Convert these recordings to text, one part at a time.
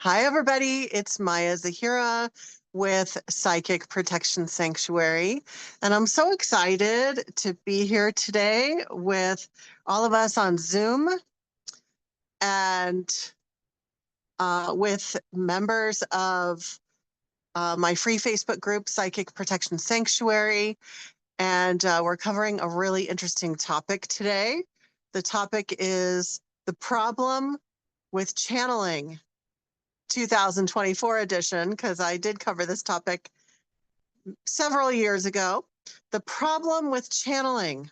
Hi, everybody. It's Maya Zahira with Psychic Protection Sanctuary. And I'm so excited to be here today with all of us on Zoom and with members of my free Facebook group, Psychic Protection Sanctuary. And we're covering a really interesting topic today. The topic is the problem with channeling. 2024 edition, because I did cover this topic several years ago. The problem with channeling,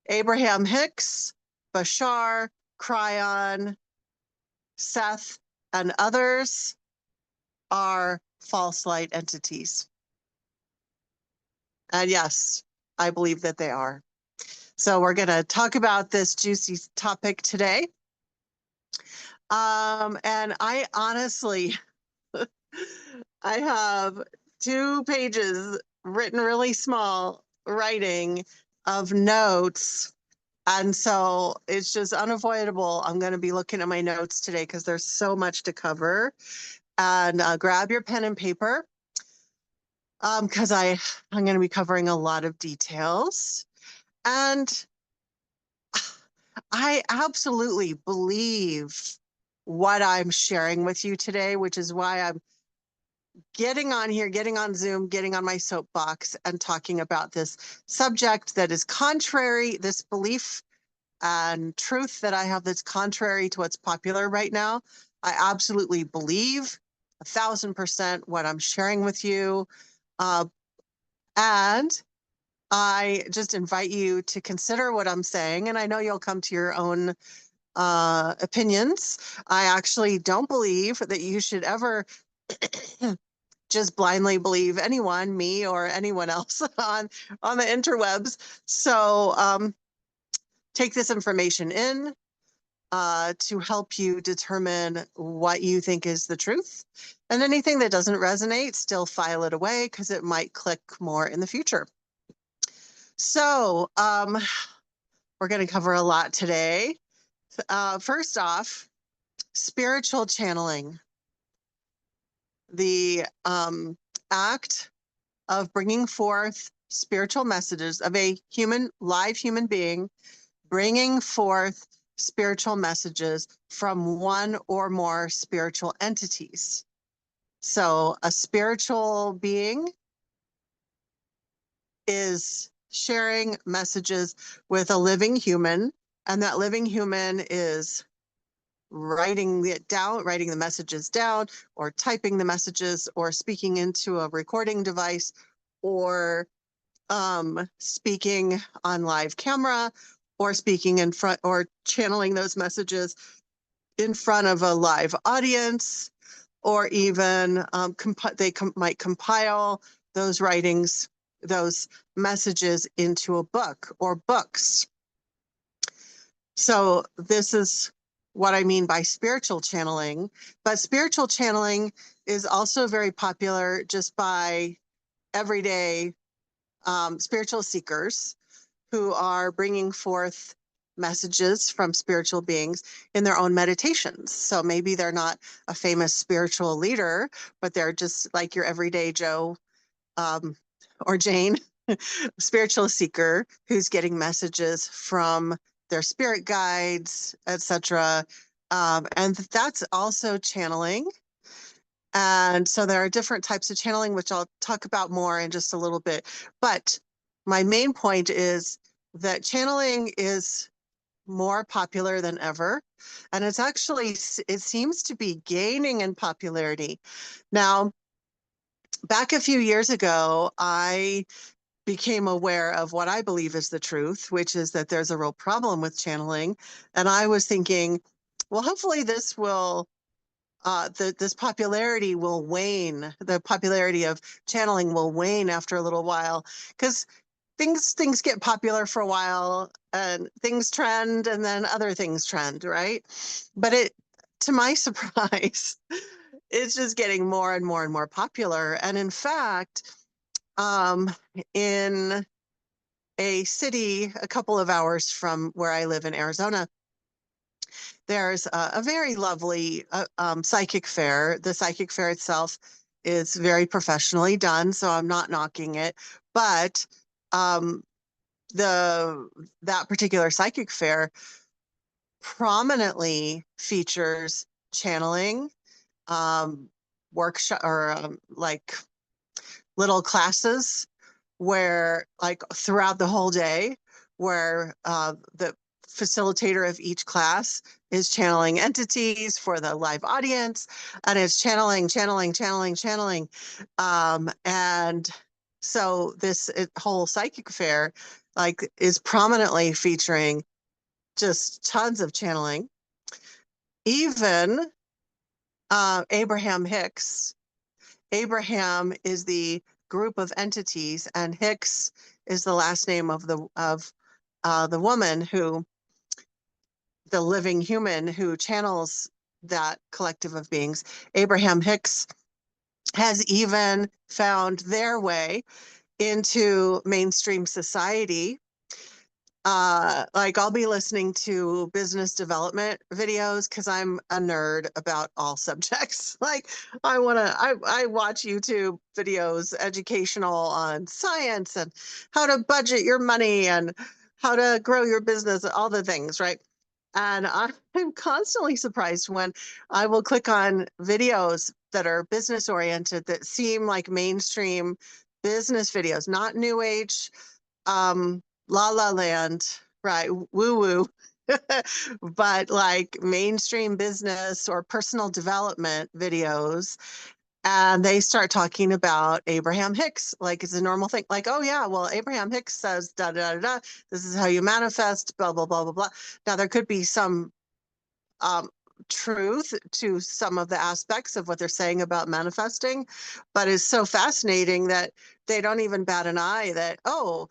Abraham-Hicks, Bashar, Cryon, Seth, and others are false light entities. And yes, I believe that they are. So we're going to talk about this juicy topic today. And I honestly, I have 2 pages written really small writing of notes. And so it's just unavoidable. I'm going to be looking at my notes today because there's so much to cover. And grab your pen and paper because I'm going to be covering a lot of details. And I absolutely believe what I'm sharing with you today, which is why I'm getting on here, getting on Zoom, getting on my soapbox and talking about this subject that is contrary, this belief and truth that I have that's contrary to what's popular right now. I absolutely believe 1,000% what I'm sharing with you. And I just invite you to consider what I'm saying. And I know you'll come to your own opinions. I actually don't believe that you should ever just blindly believe anyone, me or anyone else on the interwebs. So take this information in to help you determine what you think is the truth. And anything that doesn't resonate, still file it away because it might click more in the future. So we're going to cover a lot today. First off, spiritual channeling. The act of bringing forth spiritual messages of a live human being, bringing forth spiritual messages from one or more spiritual entities. So a spiritual being is sharing messages with a living human, and that living human is writing it down, writing the messages down, or typing the messages, or speaking into a recording device, or speaking on live camera, or speaking in front, or channeling those messages in front of a live audience, or even might compile those writings, those messages into a book or books. So this is what I mean by spiritual channeling. But spiritual channeling is also very popular just by everyday spiritual seekers who are bringing forth messages from spiritual beings in their own meditations. So maybe they're not a famous spiritual leader, but they're just like your everyday Joe or Jane, spiritual seeker who's getting messages from their spirit guides, etc. And that's also channeling. And so there are different types of channeling, which I'll talk about more in just a little bit. But my main point is that channeling is more popular than ever. And it's actually, it seems to be gaining in popularity. Now, back a few years ago, I became aware of what I believe is the truth, which is that there's a real problem with channeling. And I was thinking, well, hopefully this will, this popularity will wane. The popularity of channeling will wane after a little while, because things get popular for a while and things trend and then other things trend, right? But to my surprise, it's just getting more and more and more popular. And in fact, in a city a couple of hours from where I live in Arizona, There's a very lovely psychic fair. The psychic fair itself is very professionally done, so I'm not knocking it. But um, that particular psychic fair prominently features channeling, workshop, or like little classes where, like, throughout the whole day, where the facilitator of each class is channeling entities for the live audience, and it's channeling, channeling, channeling, channeling. And so this whole psychic fair, like, is prominently featuring just tons of channeling. Even Abraham-Hicks. Abraham is the group of entities, and Hicks is the last name of the woman who, the living human who channels that collective of beings. Abraham-Hicks has even found their way into mainstream society. Like, I'll be listening to business development videos because I'm a nerd about all subjects. Like, I watch YouTube videos, educational, on science and how to budget your money and how to grow your business, all the things, right? And I'm constantly surprised when I will click on videos that are business oriented that seem like mainstream business videos, not new age, La La Land, right? Woo woo. But like mainstream business or personal development videos. And they start talking about Abraham-Hicks, like it's a normal thing. Like, oh yeah, well, Abraham-Hicks says da da da da. This is how you manifest, blah blah blah blah blah. Now there could be some truth to some of the aspects of what they're saying about manifesting, but it's so fascinating that they don't even bat an eye that, oh,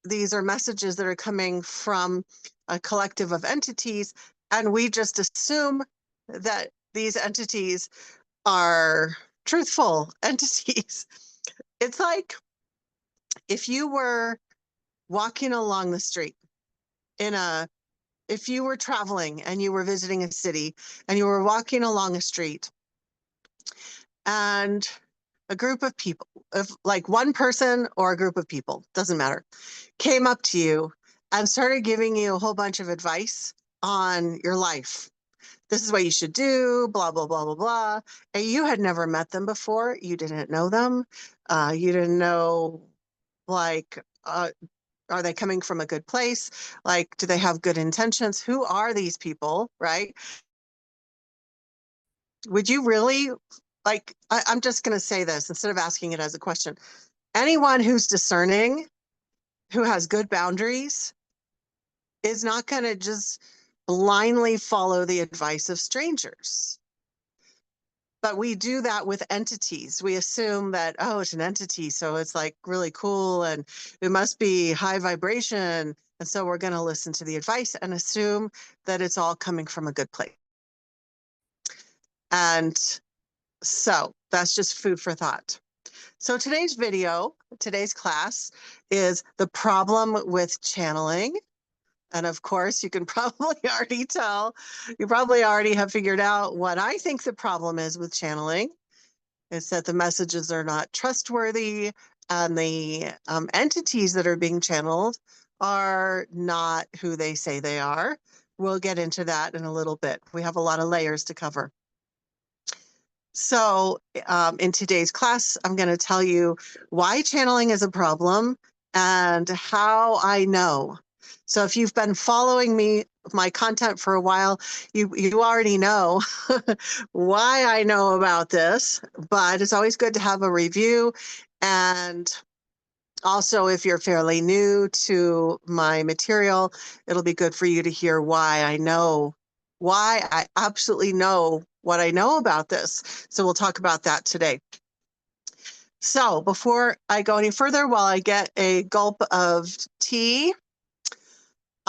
these are messages that are coming from a collective of entities, and we just assume that these entities are truthful entities. It's like if you were walking along the street if you were traveling and you were visiting a city and you were walking along a street, and a group of people, if like one person or a group of people, doesn't matter, came up to you and started giving you a whole bunch of advice on your life. This is what you should do, blah, blah, blah, blah, blah. And you had never met them before. You didn't know them. You didn't know, like, are they coming from a good place? Like, do they have good intentions? Who are these people, right? Would you really, like, I'm just going to say this instead of asking it as a question. Anyone who's discerning, who has good boundaries, is not going to just blindly follow the advice of strangers. But we do that with entities. We assume that, oh, it's an entity, so it's like really cool and it must be high vibration. And so we're going to listen to the advice and assume that it's all coming from a good place. And so that's just food for thought. So today's class is the problem with channeling. And of course, you can probably already tell, you probably already have figured out what I think the problem is with channeling. It's that the messages are not trustworthy, and the entities that are being channeled are not who they say they are. We'll get into that in a little bit. We have a lot of layers to cover. So in today's class, I'm going to tell you why channeling is a problem and how I know. So if you've been following my content for a while, you already know why I know about this, but it's always good to have a review. And also, if you're fairly new to my material, it'll be good for you to hear why I absolutely know what I know about this. So we'll talk about that today. So before I go any further, while I get a gulp of tea,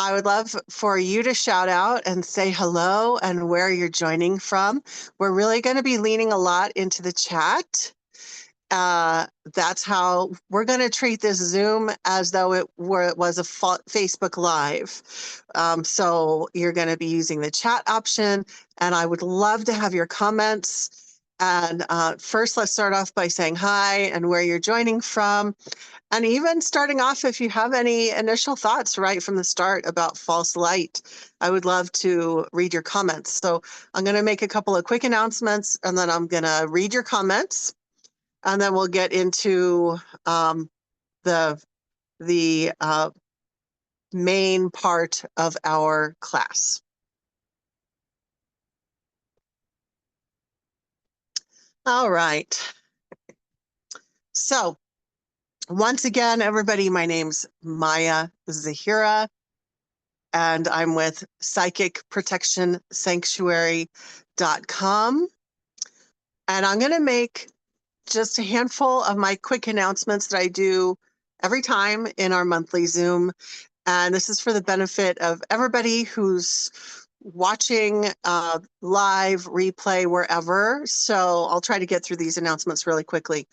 I would love for you to shout out and say hello and where you're joining from. We're really going to be leaning a lot into the chat. That's how we're going to treat this Zoom, as though it was a Facebook Live. So you're going to be using the chat option, and I would love to have your comments. And first, let's start off by saying hi and where you're joining from. And even starting off, if you have any initial thoughts right from the start about false light, I would love to read your comments. So I'm going to make a couple of quick announcements, and then I'm going to read your comments, and then we'll get into the main part of our class. All right. So once again, everybody, my name's Maya Zahira, and I'm with psychicprotectionsanctuary.com. And I'm going to make just a handful of my quick announcements that I do every time in our monthly Zoom. And this is for the benefit of everybody who's watching live, replay, wherever. So I'll try to get through these announcements really quickly.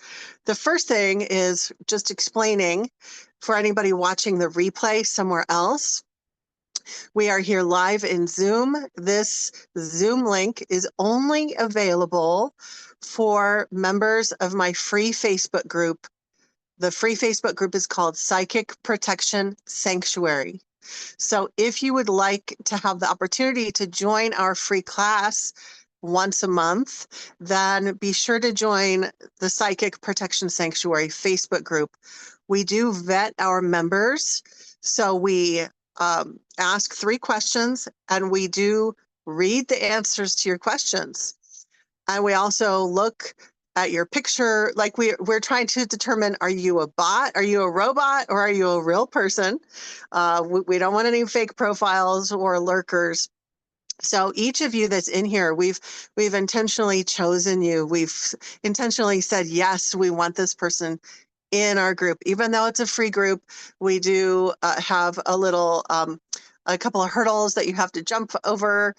The first thing is just explaining for anybody watching the replay somewhere else. We are here live in Zoom. This Zoom link is only available for members of my free Facebook group. The free Facebook group is called Psychic Protection Sanctuary. So if you would like to have the opportunity to join our free class once a month, then be sure to join the Psychic Protection Sanctuary Facebook group. We do vet our members. So we ask 3 questions, and we do read the answers to your questions. And we also look at your picture, like we're trying to determine, are you a bot, are you a robot, or are you a real person? We don't want any fake profiles or lurkers. So each of you that's in here, we've intentionally chosen you. We've intentionally said, yes, we want this person in our group. Even though it's a free group, we do have a couple of hurdles that you have to jump over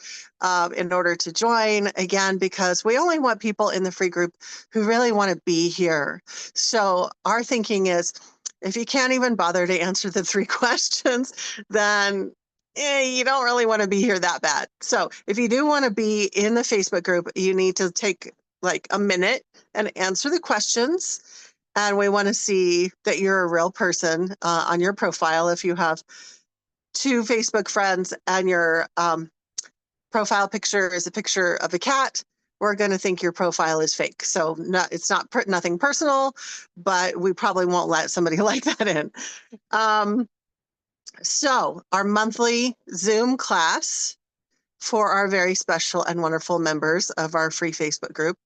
in order to join, again, because we only want people in the free group who really want to be here. So our thinking is, if you can't even bother to answer the 3 questions, then you don't really want to be here that bad. So if you do want to be in the Facebook group, you need to take like a minute and answer the questions. And we want to see that you're a real person on your profile. If you have 2 Facebook friends and your profile picture is a picture of a cat, we're going to think your profile is fake. So it's nothing personal, but we probably won't let somebody like that in. So our monthly Zoom class for our very special and wonderful members of our free Facebook group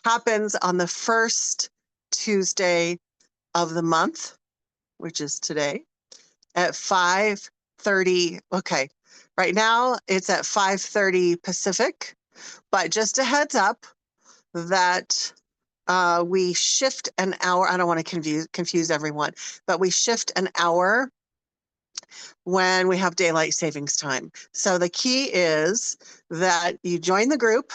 happens on the first Tuesday of the month, which is today, at 5:30. Okay, right now it's at 5:30 Pacific, but just a heads up that we shift an hour. I don't want to confuse everyone, but we shift an hour when we have daylight savings time. So the key is that you join the group,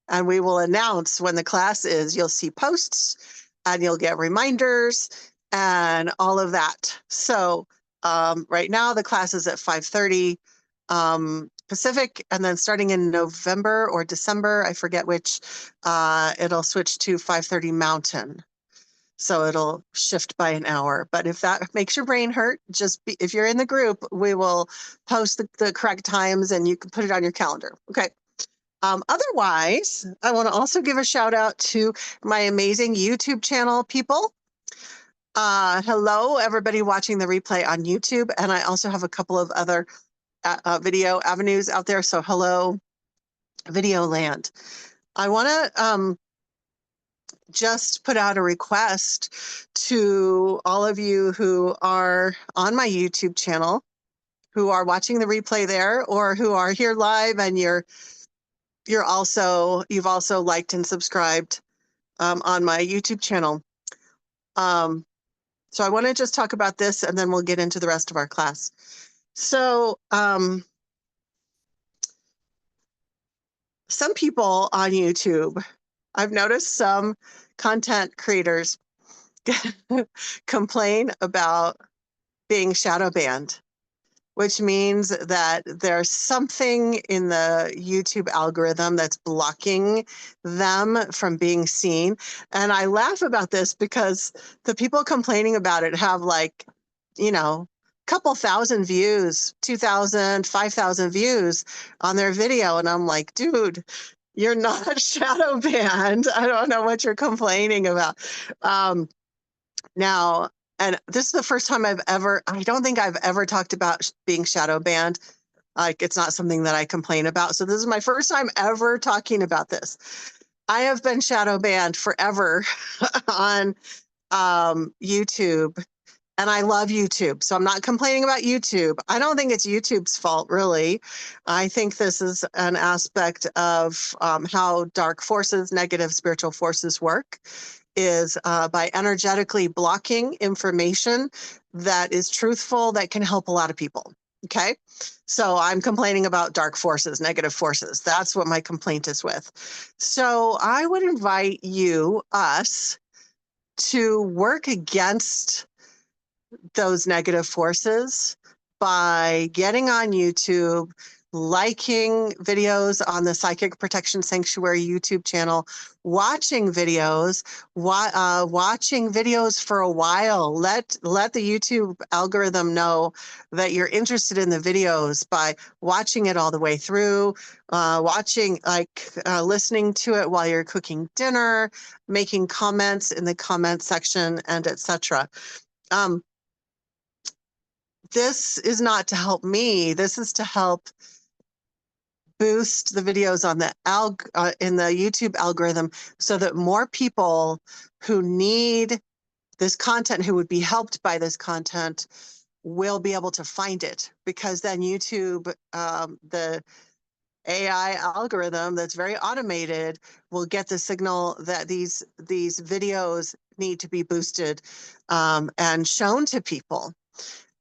and we will announce when the class is. You'll see posts and you'll get reminders and all of that. So right now the class is at 5:30 Pacific, and then starting in November or December, I forget which, it'll switch to 5:30 Mountain. So it'll shift by an hour. But if that makes your brain hurt, if you're in the group, we will post the correct times and you can put it on your calendar. Okay. Otherwise, I want to also give a shout out to my amazing YouTube channel people. Hello, everybody watching the replay on YouTube. And I also have a couple of other video avenues out there. So hello, Video Land. I want to just put out a request to all of you who are on my YouTube channel, who are watching the replay there, or who are here live and you've also liked and subscribed on my YouTube channel. So I want to just talk about this, and then we'll get into the rest of our class. So some people on YouTube, I've noticed some content creators complain about being shadow banned, which means that there's something in the YouTube algorithm that's blocking them from being seen. And I laugh about this because the people complaining about it have like, you know, couple thousand views, 2,000, 5,000 views on their video. And I'm like, dude, you're not shadow banned. I don't know what you're complaining about. Now, and this is the first time I don't think I've ever talked about being shadow banned. Like, it's not something that I complain about. So this is my first time ever talking about this. I have been shadow banned forever on YouTube, and I love YouTube. So I'm not complaining about YouTube. I don't think it's YouTube's fault, really. I think this is an aspect of how dark forces, negative spiritual forces work, is by energetically blocking information that is truthful, that can help a lot of people. Okay. So I'm complaining about dark forces, negative forces. That's what my complaint is with. So I would invite us to work against those negative forces by getting on YouTube, liking videos on the Psychic Protection Sanctuary YouTube channel, watching videos for a while. Let the YouTube algorithm know that you're interested in the videos by watching it all the way through, listening to it while you're cooking dinner, making comments in the comment section, and etc. This is not to help me. This is to help boost the videos on the in the YouTube algorithm so that more people who need this content, who would be helped by this content, will be able to find it. Because then YouTube, the AI algorithm that's very automated, will get the signal that these videos need to be boosted and shown to people.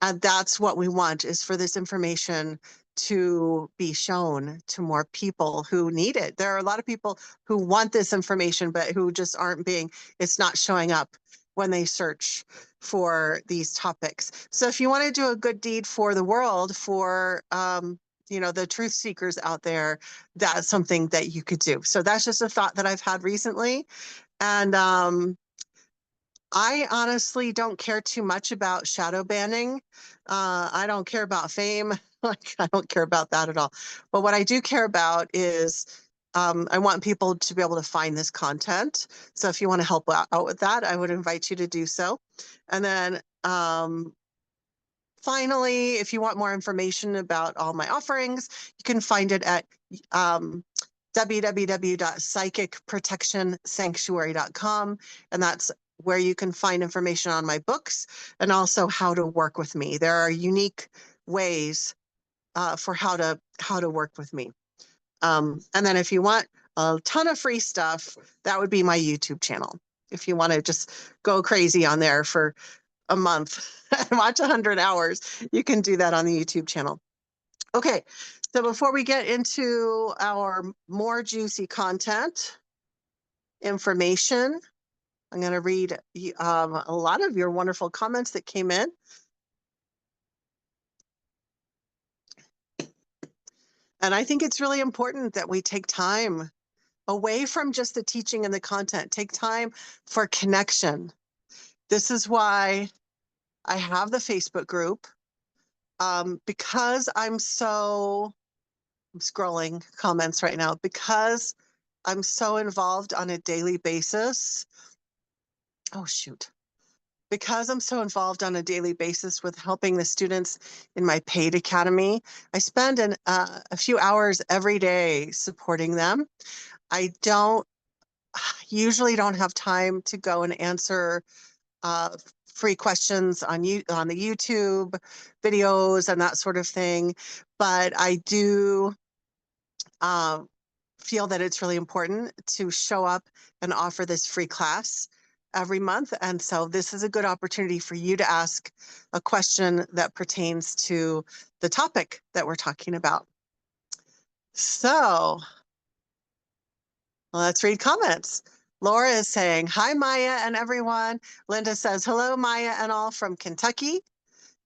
And that's what we want, is for this information to be shown to more people who need it. There are a lot of people who want this information, but who just it's not showing up when they search for these topics. So if you want to do a good deed for the world, for the truth seekers out there, that's something that you could do. So that's just a thought that I've had recently. And I honestly don't care too much about shadow banning. I don't care about fame. Like, I don't care about that at all. But what I do care about is I want people to be able to find this content. So if you want to help out with that, I would invite you to do so. And then finally, if you want more information about all my offerings, you can find it at www.psychicprotectionsanctuary.com. And that's where you can find information on my books and also how to work with me. There are unique ways for how to work with me. And then if you want a ton of free stuff, that would be my YouTube channel. If you want to just go crazy on there for a month and watch 100 hours, you can do that on the YouTube channel. Okay, so before we get into our more juicy content information, I'm going to read a lot of your wonderful comments that came in. And I think it's really important that we take time away from just the teaching and the content, take time for connection. This is why I have the Facebook group, because I'm scrolling comments right now, because I'm so involved on a daily basis. Oh, shoot. Because I'm so involved on a daily basis with helping the students in my paid academy, I spend a few hours every day supporting them. I usually don't have time to go and answer free questions on the YouTube videos and that sort of thing, but I do feel that it's really important to show up and offer this free class every month. And so this is a good opportunity for you to ask a question that pertains to the topic that we're talking about. So let's read comments. Laura is saying, hi, Maya and everyone. Linda says, hello, Maya and all from Kentucky.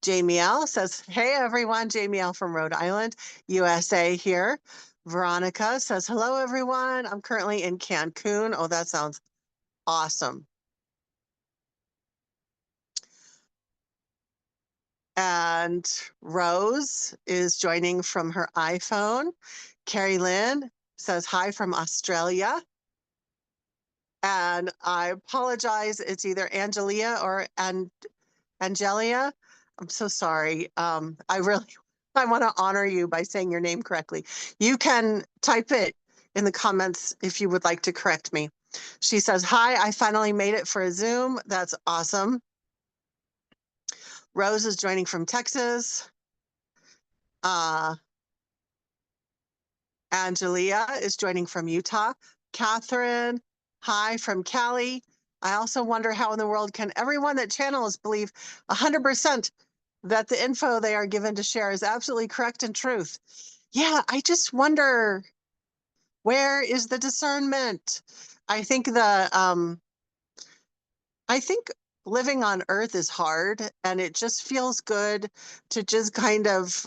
Jamie L says, hey, everyone. Jamie L from Rhode Island, USA here. Veronica says, hello, everyone. I'm currently in Cancun. Oh, that sounds awesome. And Rose is joining from her iPhone. Carrie Lynn says, hi from Australia. And I apologize. It's either Angelia or Angelia. I'm so sorry. I want to honor you by saying your name correctly. You can type it in the comments if you would like to correct me. She says, hi, I finally made it for a Zoom. That's awesome. Rose is joining from Texas. Angelia is joining from Utah. Catherine, hi from Cali. I also wonder how in the world can everyone that channels believe 100% that the info they are given to share is absolutely correct and truth. Yeah, I just wonder, where is the discernment? I think I think living on Earth is hard, and it just feels good to just kind of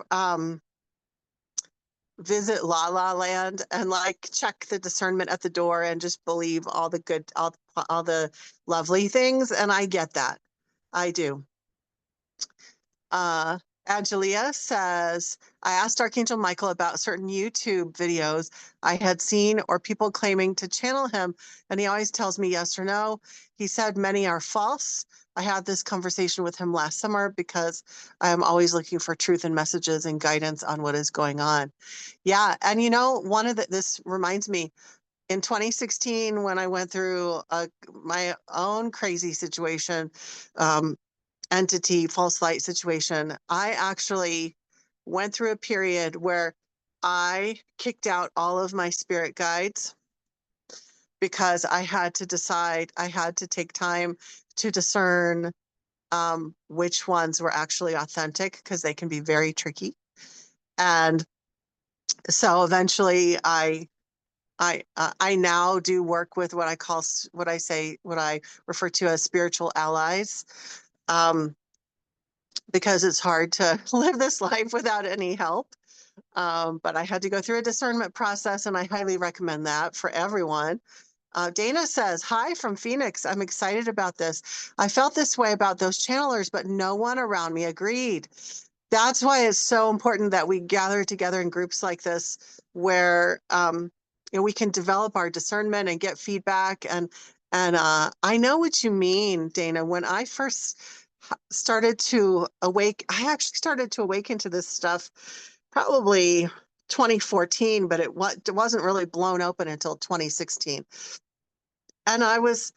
visit La La Land and like check the discernment at the door and just believe all the good, all the lovely things. And I get that. I do. Angelia says, I asked Archangel Michael about certain YouTube videos I had seen or people claiming to channel him, and he always tells me yes or no. He said many are false. I had this conversation with him last summer because I am always looking for truth and messages and guidance on what is going on. Yeah, and you know, this reminds me, in 2016, when I went through my own crazy situation, false light situation, I actually went through a period where I kicked out all of my spirit guides because I had to decide, I had to take time to discern which ones were actually authentic, because they can be very tricky. And so eventually I now do work with what I refer to as spiritual allies. Because it's hard to live this life without any help. But I had to go through a discernment process, and I highly recommend that for everyone. Dana says, hi from Phoenix. I'm excited about this. I felt this way about those channelers, but no one around me agreed. That's why it's so important that we gather together in groups like this, where we can develop our discernment and get feedback. And I know what you mean, Dana. When I first started to I actually started to awaken to this stuff probably 2014, but it wasn't really blown open until 2016. And I was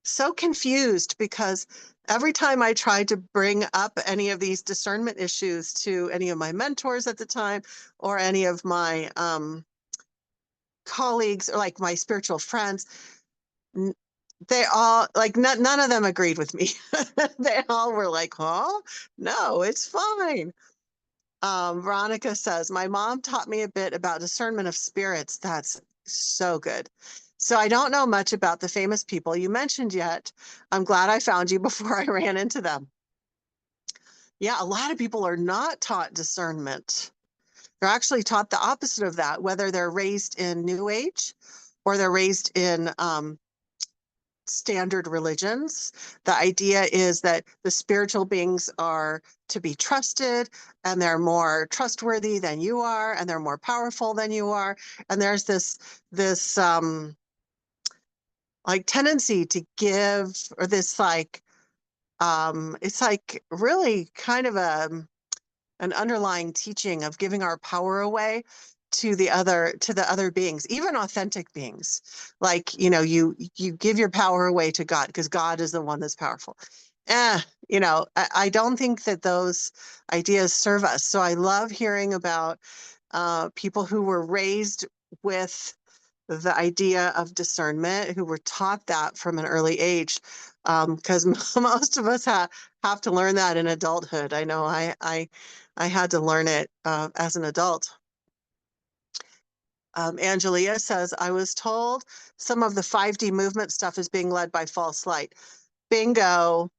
so confused because every time I tried to bring up any of these discernment issues to any of my mentors at the time, or any of my colleagues, or like my spiritual friends, they all, like, none of them agreed with me. They all were like, huh? No, it's fine. Veronica says, my mom taught me a bit about discernment of spirits. That's so good. So I don't know much about the famous people you mentioned yet. I'm glad I found you before I ran into them. Yeah, a lot of people are not taught discernment. They're actually taught the opposite of that, whether they're raised in New Age or they're raised in standard religions. The idea is that the spiritual beings are to be trusted, and they're more trustworthy than you are, and they're more powerful than you are. And there's this like tendency to give, or this like it's like really kind of an underlying teaching of giving our power away to the other beings, even authentic beings. Like, you give your power away to God because God is the one that's powerful. I don't think that those ideas serve us. So I love hearing about people who were raised with the idea of discernment, who were taught that from an early age, because most of us have to learn that in adulthood. I know I had to learn it as an adult. Angelia says, I was told some of the 5D movement stuff is being led by false light. Bingo.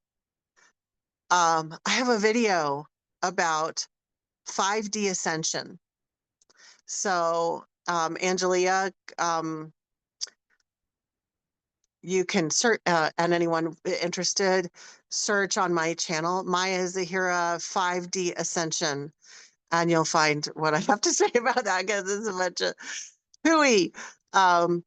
I have a video about 5D ascension. So, Angelia, you can search, and anyone interested, search on my channel, Maya Zahira 5D Ascension, and you'll find what I have to say about that, because it's a bunch of hooey. And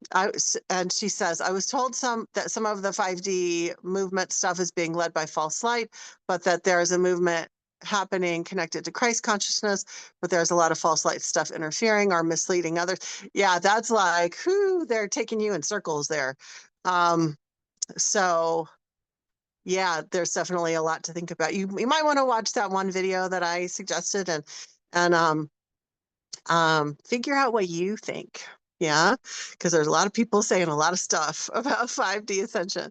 she says, I was told that some of the 5D movement stuff is being led by false light, but that there is a movement happening connected to Christ consciousness, but there's a lot of false light stuff interfering or misleading others. Yeah, that's like, whoo, they're taking you in circles there. So yeah, there's definitely a lot to think about. You might want to watch that one video that I suggested and figure out what you think. Yeah, because there's a lot of people saying a lot of stuff about 5D ascension.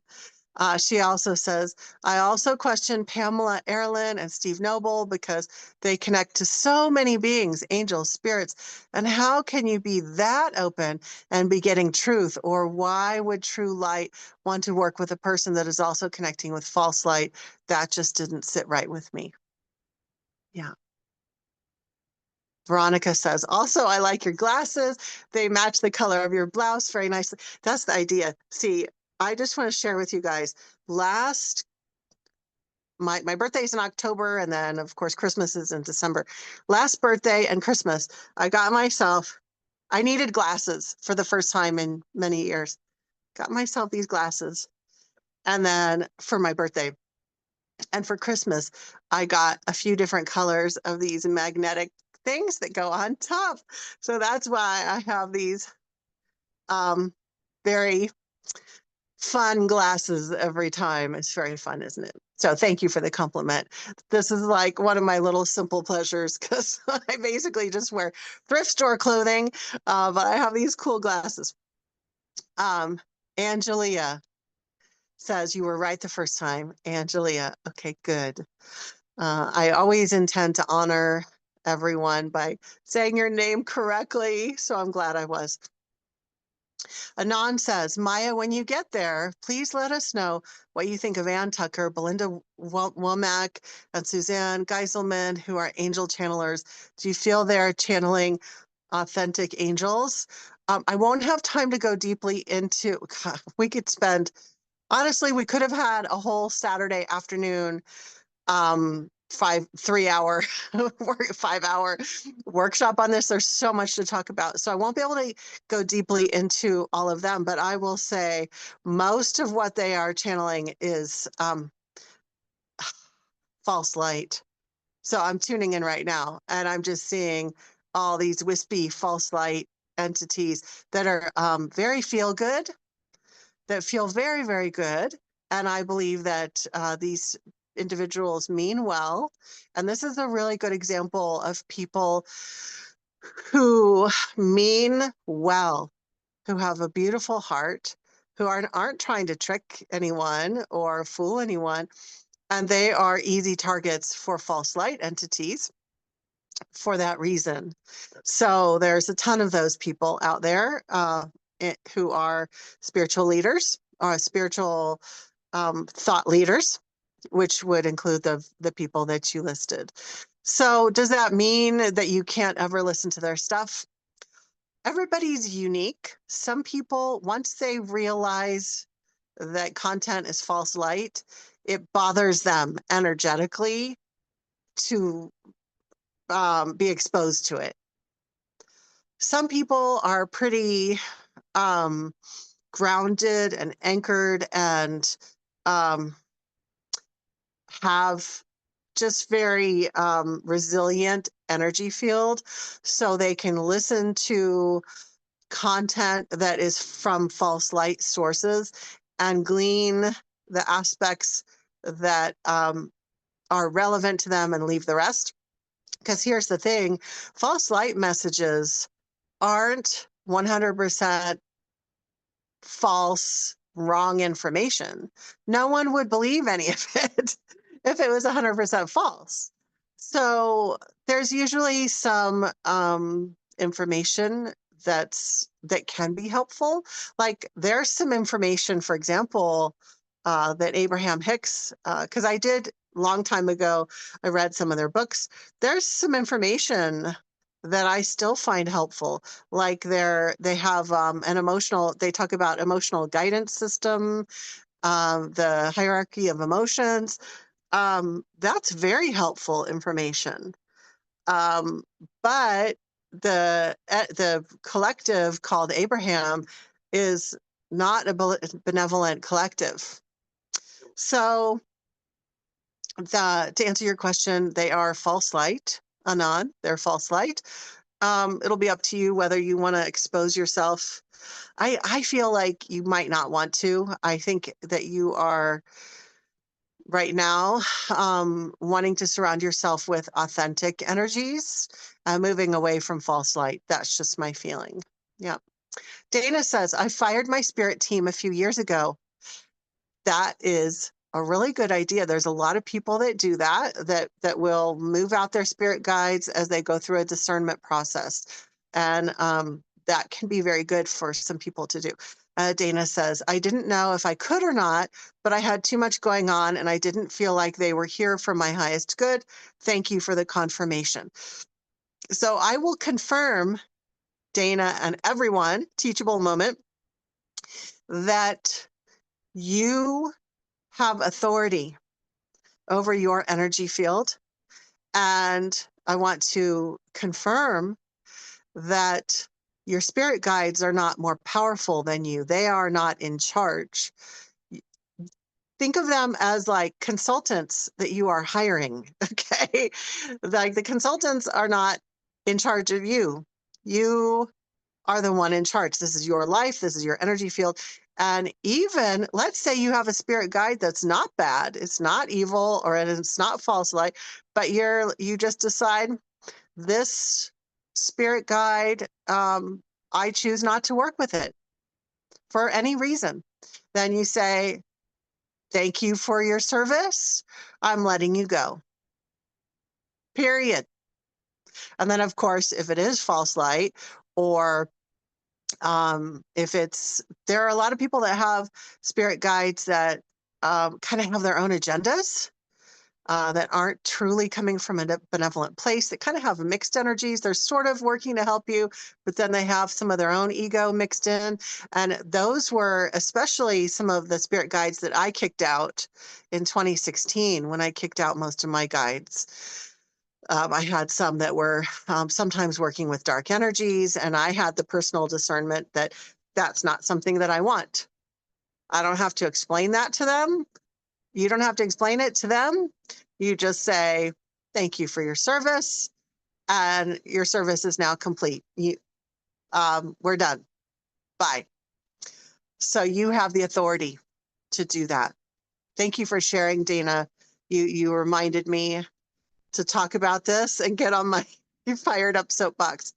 She also says, I also question Pamela Erlin and Steve Noble because they connect to so many beings, angels, spirits. And how can you be that open and be getting truth? Or why would true light want to work with a person that is also connecting with false light? That just didn't sit right with me. Yeah. Veronica says, also, I like your glasses. They match the color of your blouse very nicely. That's the idea. See, I just want to share with you guys, my birthday is in October, and then of course Christmas is in December. Last birthday and Christmas, I needed glasses for the first time in many years. Got myself these glasses. And then for my birthday and for Christmas, I got a few different colors of these magnetic things that go on top. So that's why I have these very fun glasses every time. It's very fun, isn't it? So thank you for the compliment. This is like one of my little simple pleasures, because I basically just wear thrift store clothing, but I have these cool glasses. Angelia says, you were right the first time. Angelia, okay, good. I always intend to honor everyone by saying your name correctly, so I'm glad I was. Anon says, Maya, when you get there, please let us know what you think of Ann Tucker, Belinda Womack, and Suzanne Geiselman, who are angel channelers. Do you feel they're channeling authentic angels? I won't have time to go deeply into, God, honestly, we could have had a whole Saturday afternoon 3-hour 5-hour workshop on this. There's so much to talk about, so I won't be able to go deeply into all of them, but I will say most of what they are channeling is false light. So I'm tuning in right now and I'm just seeing all these wispy false light entities that are very feel good, that feel very, very good. And I believe that these individuals mean well. And this is a really good example of people who mean well, who have a beautiful heart, who aren't trying to trick anyone or fool anyone. And they are easy targets for false light entities for that reason. So there's a ton of those people out there who are spiritual leaders or spiritual thought leaders, which would include the people that you listed. So does that mean that you can't ever listen to their stuff? Everybody's unique. Some people, once they realize that content is false light, it bothers them energetically to be exposed to it. Some people are pretty grounded and anchored and have just very resilient energy field, so they can listen to content that is from false light sources and glean the aspects that are relevant to them and leave the rest. Because here's the thing, false light messages aren't 100% false, wrong information. No one would believe any of it if it was 100% false. So there's usually some information that can be helpful. Like there's some information, for example, that Abraham-Hicks, because I did long time ago, I read some of their books. There's some information that I still find helpful. Like they have they talk about emotional guidance system, the hierarchy of emotions. That's very helpful information. But the collective called Abraham is not a benevolent collective. So to answer your question, they are false light, Anon. They're false light. It'll be up to you whether you want to expose yourself. I feel like you might not want to. I think that you are right now wanting to surround yourself with authentic energies, moving away from false light. That's just my feeling. Yeah. Dana says, I fired my spirit team a few years ago. That is a really good idea. There's a lot of people that do that will move out their spirit guides as they go through a discernment process. And that can be very good for some people to do. Dana says, I didn't know if I could or not, but I had too much going on and I didn't feel like they were here for my highest good. Thank you for the confirmation. So I will confirm, Dana and everyone, teachable moment, that you have authority over your energy field. And I want to confirm that your spirit guides are not more powerful than you. They are not in charge. Think of them as like consultants that you are hiring, okay? Like the consultants are not in charge of you. You are the one in charge. This is your life. This is your energy field. And even let's say you have a spirit guide that's not bad. It's not evil or it's not false light, but you just decide this spirit guide, I choose not to work with it for any reason. Then you say, thank you for your service. I'm letting you go. Period. And then, of course, if it is false light or there are a lot of people that have spirit guides that kind of have their own agendas. That aren't truly coming from a benevolent place, that kind of have mixed energies. They're sort of working to help you, but then they have some of their own ego mixed in. And those were especially some of the spirit guides that I kicked out in 2016 when I kicked out most of my guides. I had some that were sometimes working with dark energies, and I had the personal discernment that that's not something that I want. I don't have to explain that to them. You don't have to explain it to them. You just say, thank you for your service. And your service is now complete. We're done. Bye. So you have the authority to do that. Thank you for sharing, Dana. You reminded me to talk about this and get on my fired up soapbox.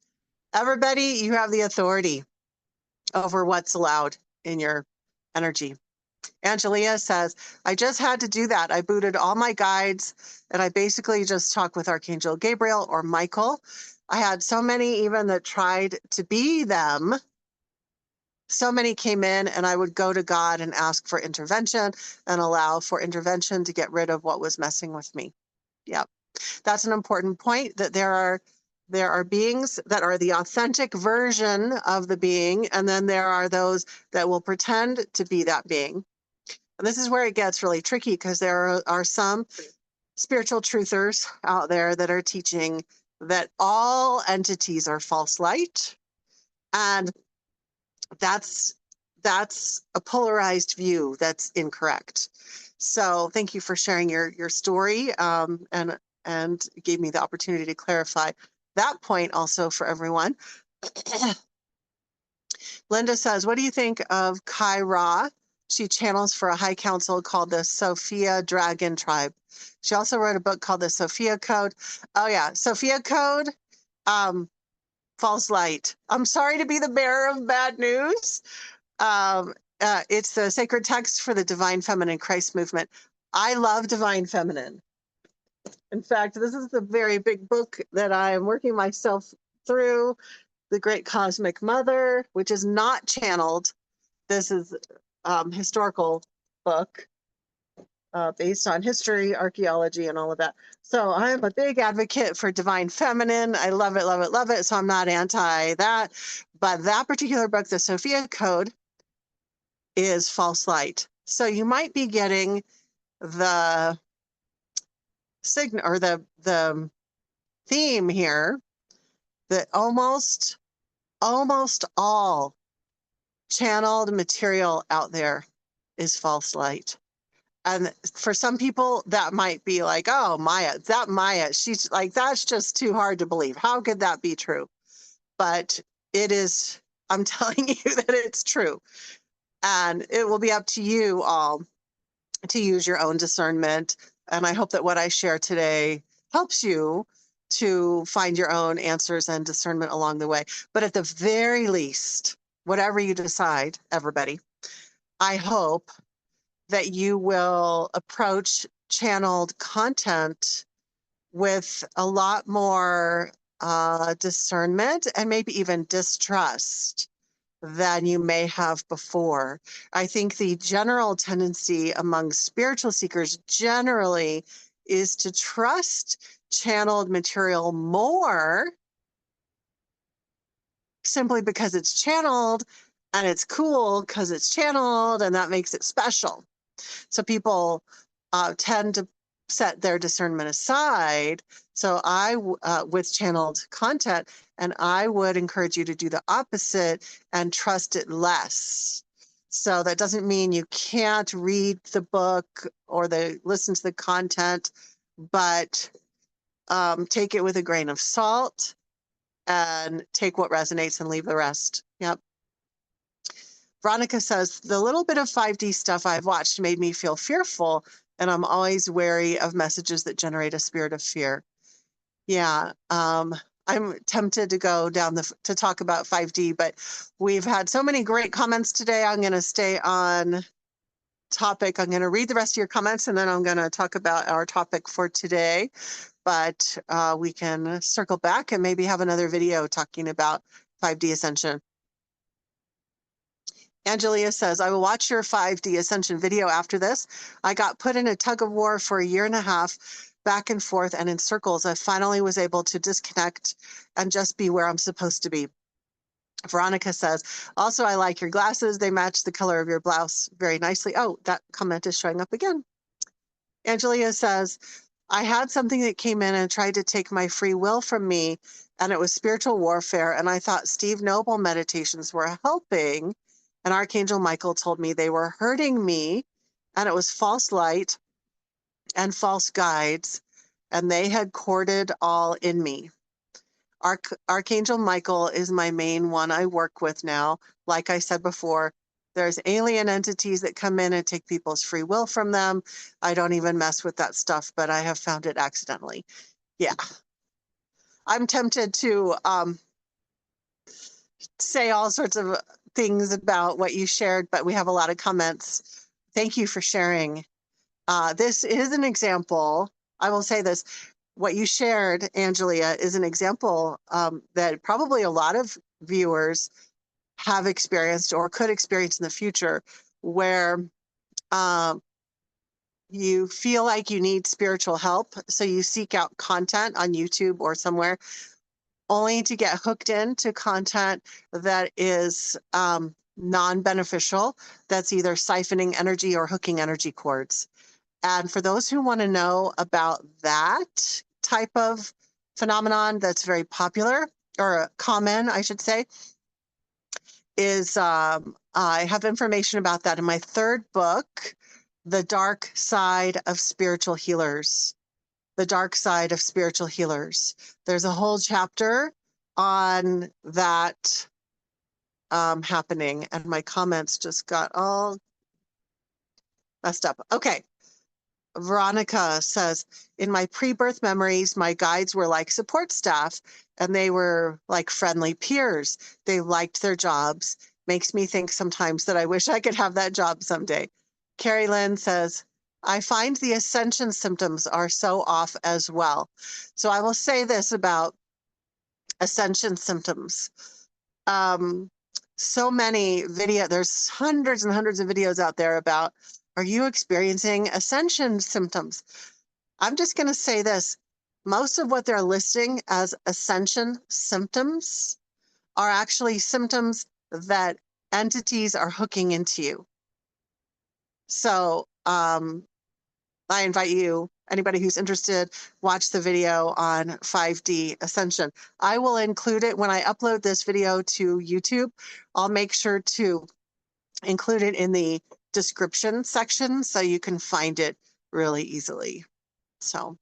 Everybody, you have the authority over what's allowed in your energy. Angelia says, I just had to do that. I booted all my guides and I basically just talked with Archangel Gabriel or Michael. I had so many even that tried to be them. So many came in and I would go to God and ask for intervention and allow for intervention to get rid of what was messing with me. Yep. That's an important point, that there are beings that are the authentic version of the being, and then there are those that will pretend to be that being. And this is where it gets really tricky, because there are some spiritual truthers out there that are teaching that all entities are false light. And that's a polarized view that's incorrect. So thank you for sharing your story and gave me the opportunity to clarify that point also for everyone. Linda says, what do you think of Kai Ra? She channels for a high council called the Sophia Dragon Tribe. She also wrote a book called the Sophia Code. Oh yeah, Sophia Code, false light. I'm sorry to be the bearer of bad news. It's the sacred text for the Divine Feminine Christ movement. I love Divine Feminine. In fact, this is the very big book that I am working myself through. The Great Cosmic Mother, which is not channeled. This is historical book based on history, archaeology, and all of that. So I'm a big advocate for divine feminine. I love it, love it, love it. So I'm not anti that. But that particular book, the Sophia Code, is false light. So you might be getting the signal or the theme here that almost all channeled material out there is false light. And for some people, that might be like, oh, Maya, she's like, that's just too hard to believe. How could that be true? But it is, I'm telling you that it's true. And it will be up to you all to use your own discernment. And I hope that what I share today helps you to find your own answers and discernment along the way. But at the very least, whatever you decide, everybody, I hope that you will approach channeled content with a lot more discernment and maybe even distrust than you may have before. I think the general tendency among spiritual seekers generally is to trust channeled material more simply because it's channeled and it's cool because it's channeled and that makes it special. So people tend to set their discernment aside. So with channeled content, and I would encourage you to do the opposite and trust it less. So that doesn't mean you can't read the book or listen to the content, but take it with a grain of salt and take what resonates and leave the rest. Yep. Veronica says, the little bit of 5D stuff I've watched made me feel fearful, and I'm always wary of messages that generate a spirit of fear. Yeah, I'm tempted to go down to talk about 5D, but we've had so many great comments today. I'm going to stay on topic. I'm going to read the rest of your comments, and then I'm going to talk about our topic for today. But we can circle back and maybe have another video talking about 5D Ascension. Angelia says, I will watch your 5D Ascension video after this. I got put in a tug of war for a year and a half, back and forth and in circles. I finally was able to disconnect and just be where I'm supposed to be. Veronica says, also, I like your glasses. They match the color of your blouse very nicely. Oh, that comment is showing up again. Angelia says, I had something that came in and tried to take my free will from me, and it was spiritual warfare. And I thought Steve Noble meditations were helping. And Archangel Michael told me they were hurting me, and it was false light and false guides, and they had corded all in me. Archangel Michael is my main one I work with now. Like I said before, there's alien entities that come in and take people's free will from them. I don't even mess with that stuff, but I have found it accidentally. Yeah. I'm tempted to say all sorts of things about what you shared, but we have a lot of comments. Thank you for sharing. This is an example. I will say this. What you shared, Angelia, is an example that probably a lot of viewers have experienced or could experience in the future, where you feel like you need spiritual help. So you seek out content on YouTube or somewhere, only to get hooked into content that is non-beneficial, that's either siphoning energy or hooking energy cords. And for those who want to know about that type of phenomenon that's very popular, or common, I should say, is I have information about that in my third book, The Dark Side of Spiritual Healers. The Dark Side of Spiritual Healers. There's a whole chapter on that happening, and my comments just got all messed up. Okay. Veronica says, in my pre-birth memories, my guides were like support staff, and they were like friendly peers. They liked their jobs. Makes me think sometimes that I wish I could have that job someday. Carrie Lynn says, I find the ascension symptoms are so off as well. So I will say this about ascension symptoms. so many there's hundreds and hundreds of videos out there about, are you experiencing ascension symptoms? I'm just going to say this. Most of what they're listing as ascension symptoms are actually symptoms that entities are hooking into you. So I invite you, anybody who's interested, watch the video on 5D ascension. I will include it when I upload this video to YouTube. I'll make sure to include it in the description section so you can find it really easily. So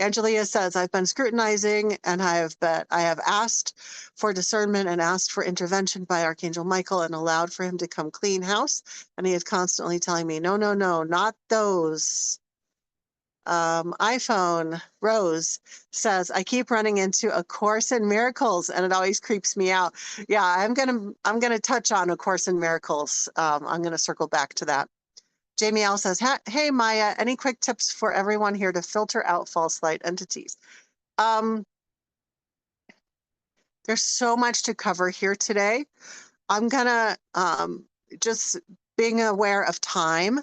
Angelia says, I've been scrutinizing and I have asked for discernment and asked for intervention by Archangel Michael and allowed for him to come clean house. And he is constantly telling me, no, no, no, not those. iPhone Rose says, I keep running into A Course in Miracles and it always creeps me out. Yeah, I'm gonna touch on A Course in Miracles. I'm gonna circle back to that. Jamie L says, hey Maya, any quick tips for everyone here to filter out false light entities? There's so much to cover here today. I'm gonna just being aware of time,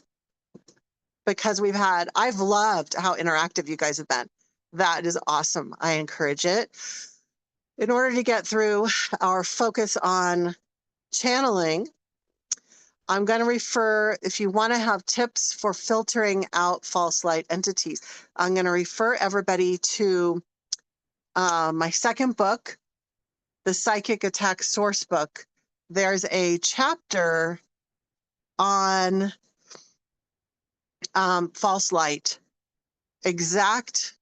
because I've loved how interactive you guys have been. That is awesome. I encourage it. In order to get through our focus on channeling, I'm going to refer, if you want to have tips for filtering out false light entities, I'm going to refer everybody to my second book, the Psychic Attack Sourcebook. There's a chapter on false light, exact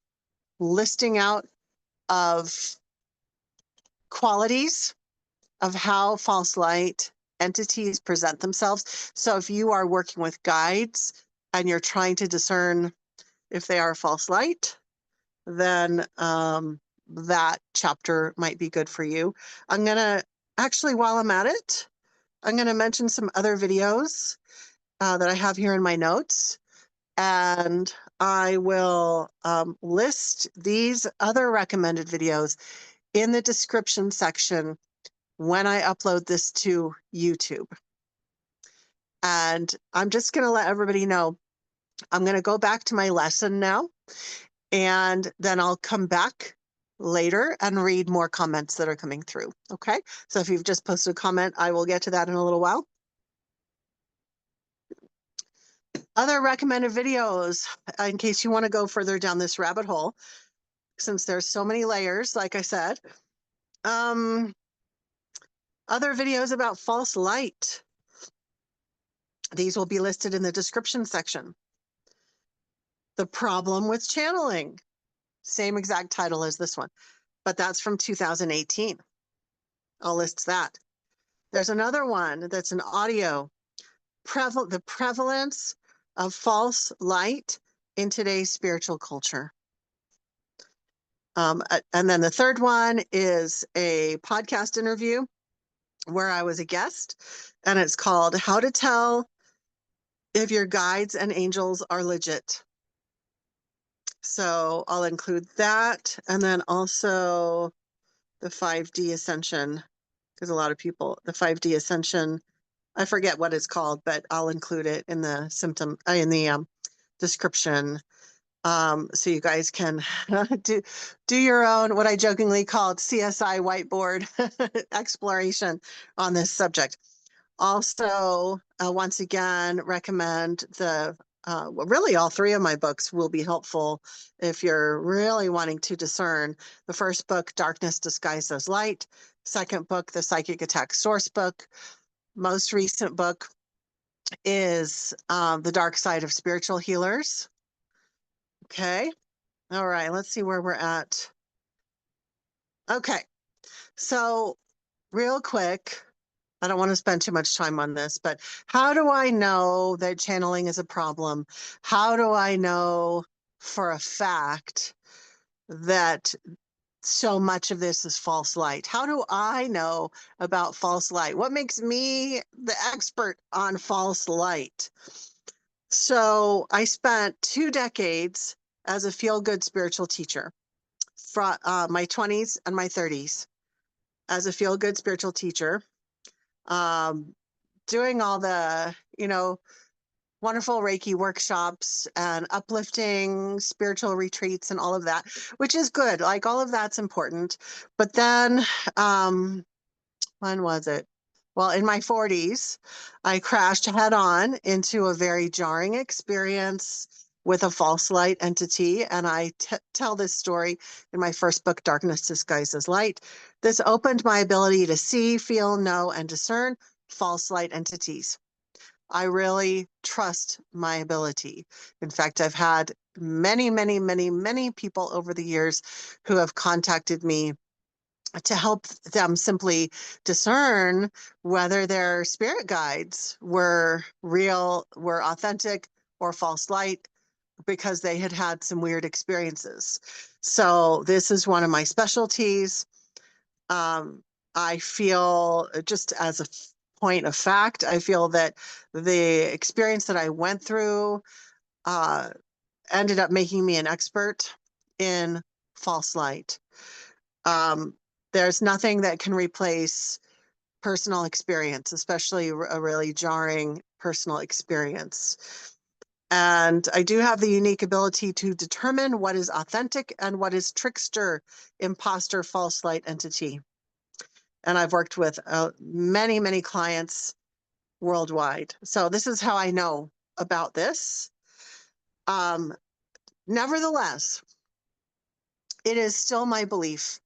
listing out of qualities of how false light entities present themselves. So if you are working with guides and you're trying to discern if they are false light, then that chapter might be good for you. I'm going to actually, while I'm at it, I'm going to mention some other videos that I have here in my notes. And I will list these other recommended videos in the description section when I upload this to YouTube. And I'm just going to let everybody know, I'm going to go back to my lesson now, and then I'll come back later and read more comments that are coming through. Okay. So if you've just posted a comment, I will get to that in a little while. Other recommended videos, in case you want to go further down this rabbit hole, since there's so many layers, like I said, other videos about false light. These will be listed in the description section. The problem with channeling, same exact title as this one, but that's from 2018. I'll list that. There's another one that's an audio, the prevalence of false light in today's spiritual culture. And then the third one is a podcast interview where I was a guest, and it's called How to Tell If Your Guides and Angels Are Legit. So I'll include that, and then also the 5D Ascension, because a lot of people, the 5D Ascension, I forget what it's called, but I'll include it in the description. So you guys can do your own, what I jokingly called CSI whiteboard exploration on this subject. Also, once again, recommend really all three of my books will be helpful if you're really wanting to discern. The first book, Darkness Disguised as Light. Second book, the Psychic Attack Sourcebook. Most recent book is The Dark Side of Spiritual Healers. Okay. All right. Let's see where we're at. Okay. So real quick, I don't want to spend too much time on this, but how do I know that channeling is a problem? How do I know for a fact that so much of this is false light? How do I know about false light? What makes me the expert on false light? So I spent 2 decades as a feel-good spiritual teacher from my 20s and my 30s. as a feel-good spiritual teacher, doing all the, wonderful Reiki workshops and uplifting spiritual retreats and all of that, which is good. Like all of that's important. But then, when was it? Well, in my 40s, I crashed head on into a very jarring experience with a false light entity. And I tell this story in my first book, Darkness Disguised as Light. This opened my ability to see, feel, know, and discern false light entities. I really trust my ability. In fact, I've had many, many, many, many people over the years who have contacted me to help them simply discern whether their spirit guides were real, were authentic, or false light, because they had had some weird experiences. So this is one of my specialties. I feel, just as a point of fact, I feel that the experience that I went through ended up making me an expert in false light. There's nothing that can replace personal experience, especially a really jarring personal experience. And I do have the unique ability to determine what is authentic and what is trickster, imposter, false light entity. And I've worked with many, many clients worldwide. So this is how I know about this. Nevertheless, it is still my belief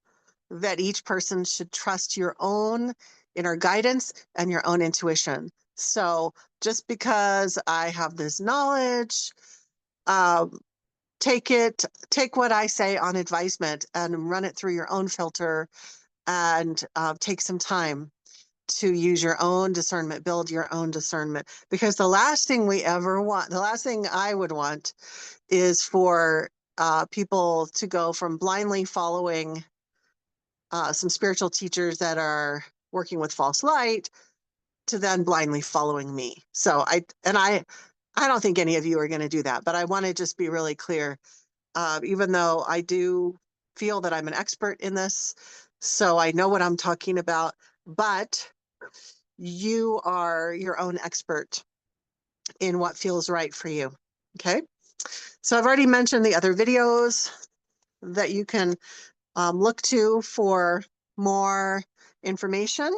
that each person should trust your own inner guidance and your own intuition. So just because I have this knowledge, take what I say on advisement and run it through your own filter, and take some time to use your own discernment, build your own discernment. Because the last thing we ever want, the last thing I would want, is for people to go from blindly following some spiritual teachers that are working with false light to then blindly following me. So I don't think any of you are going to do that, but I want to just be really clear. Even though I do feel that I'm an expert in this, so I know what I'm talking about, but you are your own expert in what feels right for you. Okay. So I've already mentioned the other videos that you can look to for more information.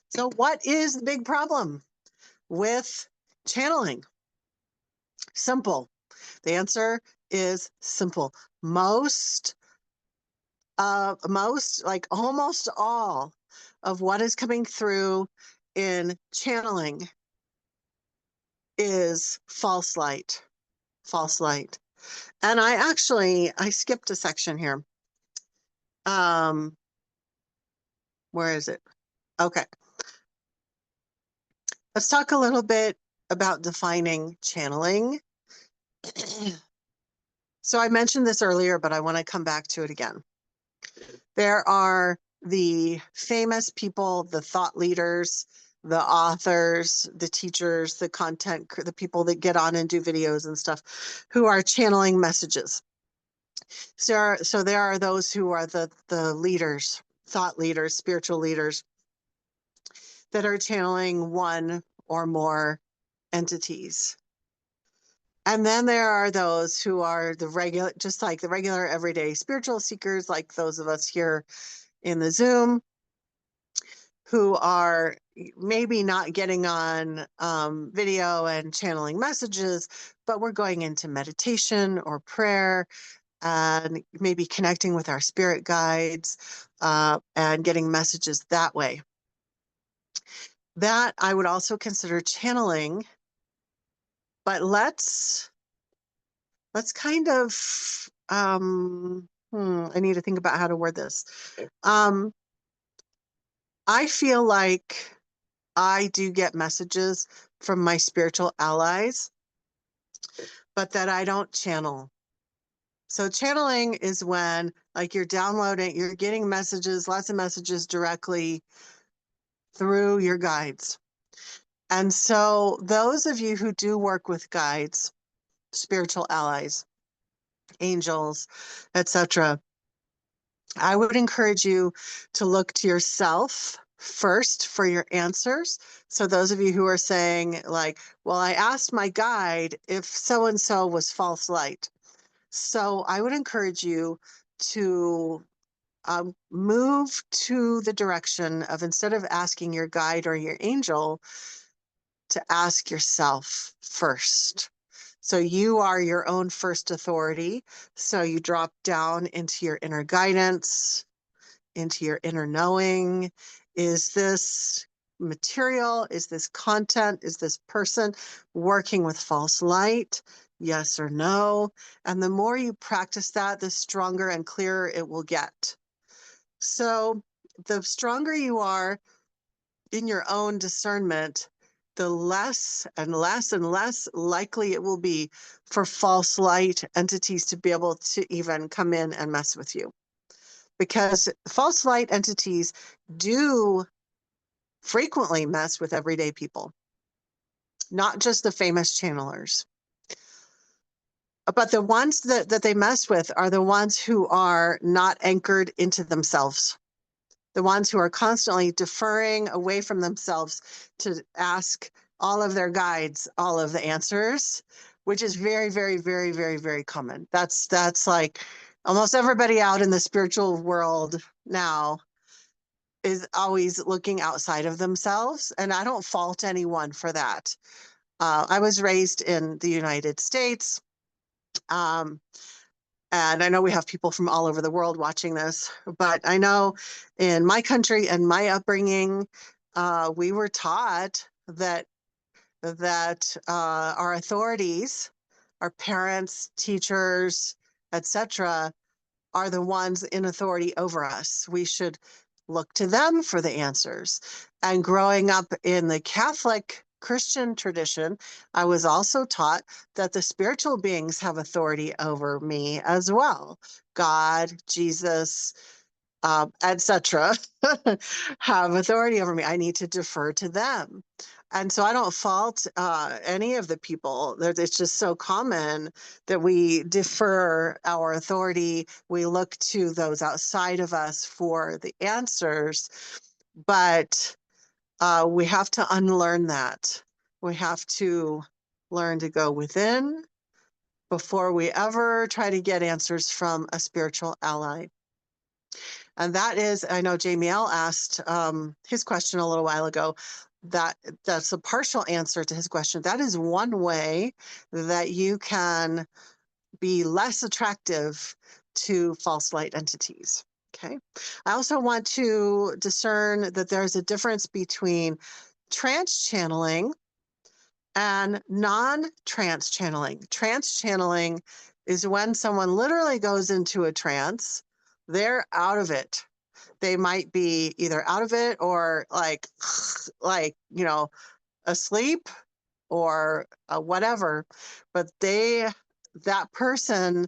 So what is the big problem with channeling? Simple. The answer is simple. Most, like almost all of what is coming through in channeling is false light. False light. And I skipped a section here. Where is it? Okay. Let's talk a little bit about defining channeling. So I mentioned this earlier, but I want to come back to it again. There are the famous people, the thought leaders, the authors, the teachers, the content, the people that get on and do videos and stuff, who are channeling messages. So there are those who are the leaders, thought leaders, spiritual leaders, that are channeling one or more entities. And then there are those who are the regular, just like the regular everyday spiritual seekers, like those of us here in the Zoom, who are maybe not getting on video and channeling messages, but we're going into meditation or prayer and maybe connecting with our spirit guides and getting messages that way. That I would also consider channeling, but let's kind of, I need to think about how to word this. I feel like I do get messages from my spiritual allies, but that I don't channel. So channeling is when, like, you're getting messages, lots of messages directly through your guides. And so those of you who do work with guides, spiritual allies, angels, etc. I would encourage you to look to yourself first for your answers. So those of you who are saying like, well, I asked my guide if so-and-so was false light. So I would encourage you to move to the direction of, instead of asking your guide or your angel, to ask yourself first. So you are your own first authority. So you drop down into your inner guidance, into your inner knowing. Is this material? Is this content? Is this person working with false light? Yes or no? And the more you practice that, the stronger and clearer it will get. So the stronger you are in your own discernment, the less and less and less likely it will be for false light entities to be able to even come in and mess with you. Because false light entities do frequently mess with everyday people, not just the famous channelers. But the ones that they mess with are the ones who are not anchored into themselves, the ones who are constantly deferring away from themselves to ask all of their guides all of the answers, which is very, very, very, very, very common. That's like almost everybody out in the spiritual world now is always looking outside of themselves. And I don't fault anyone for that. I was raised in the United States. And I know we have people from all over the world watching this, but I know in my country and my upbringing, we were taught that our authorities, our parents, teachers, etc., are the ones in authority over us. We should look to them for the answers. And growing up in the Catholic Christian tradition, I was also taught that the spiritual beings have authority over me as well. God, Jesus, etc., have authority over me. I need to defer to them. And so I don't fault any of the people. It's just so common that we defer our authority. We look to those outside of us for the answers, but we have to unlearn that. We have to learn to go within before we ever try to get answers from a spiritual ally. And that is, I know Jamie L asked his question a little while ago. That's a partial answer to his question. That is one way that you can be less attractive to false light entities. Okay. I also want to discern that there's a difference between trance channeling and non-trance channeling. Trance channeling is when someone literally goes into a trance, they're out of it. They might be either out of it or like asleep or whatever, but that person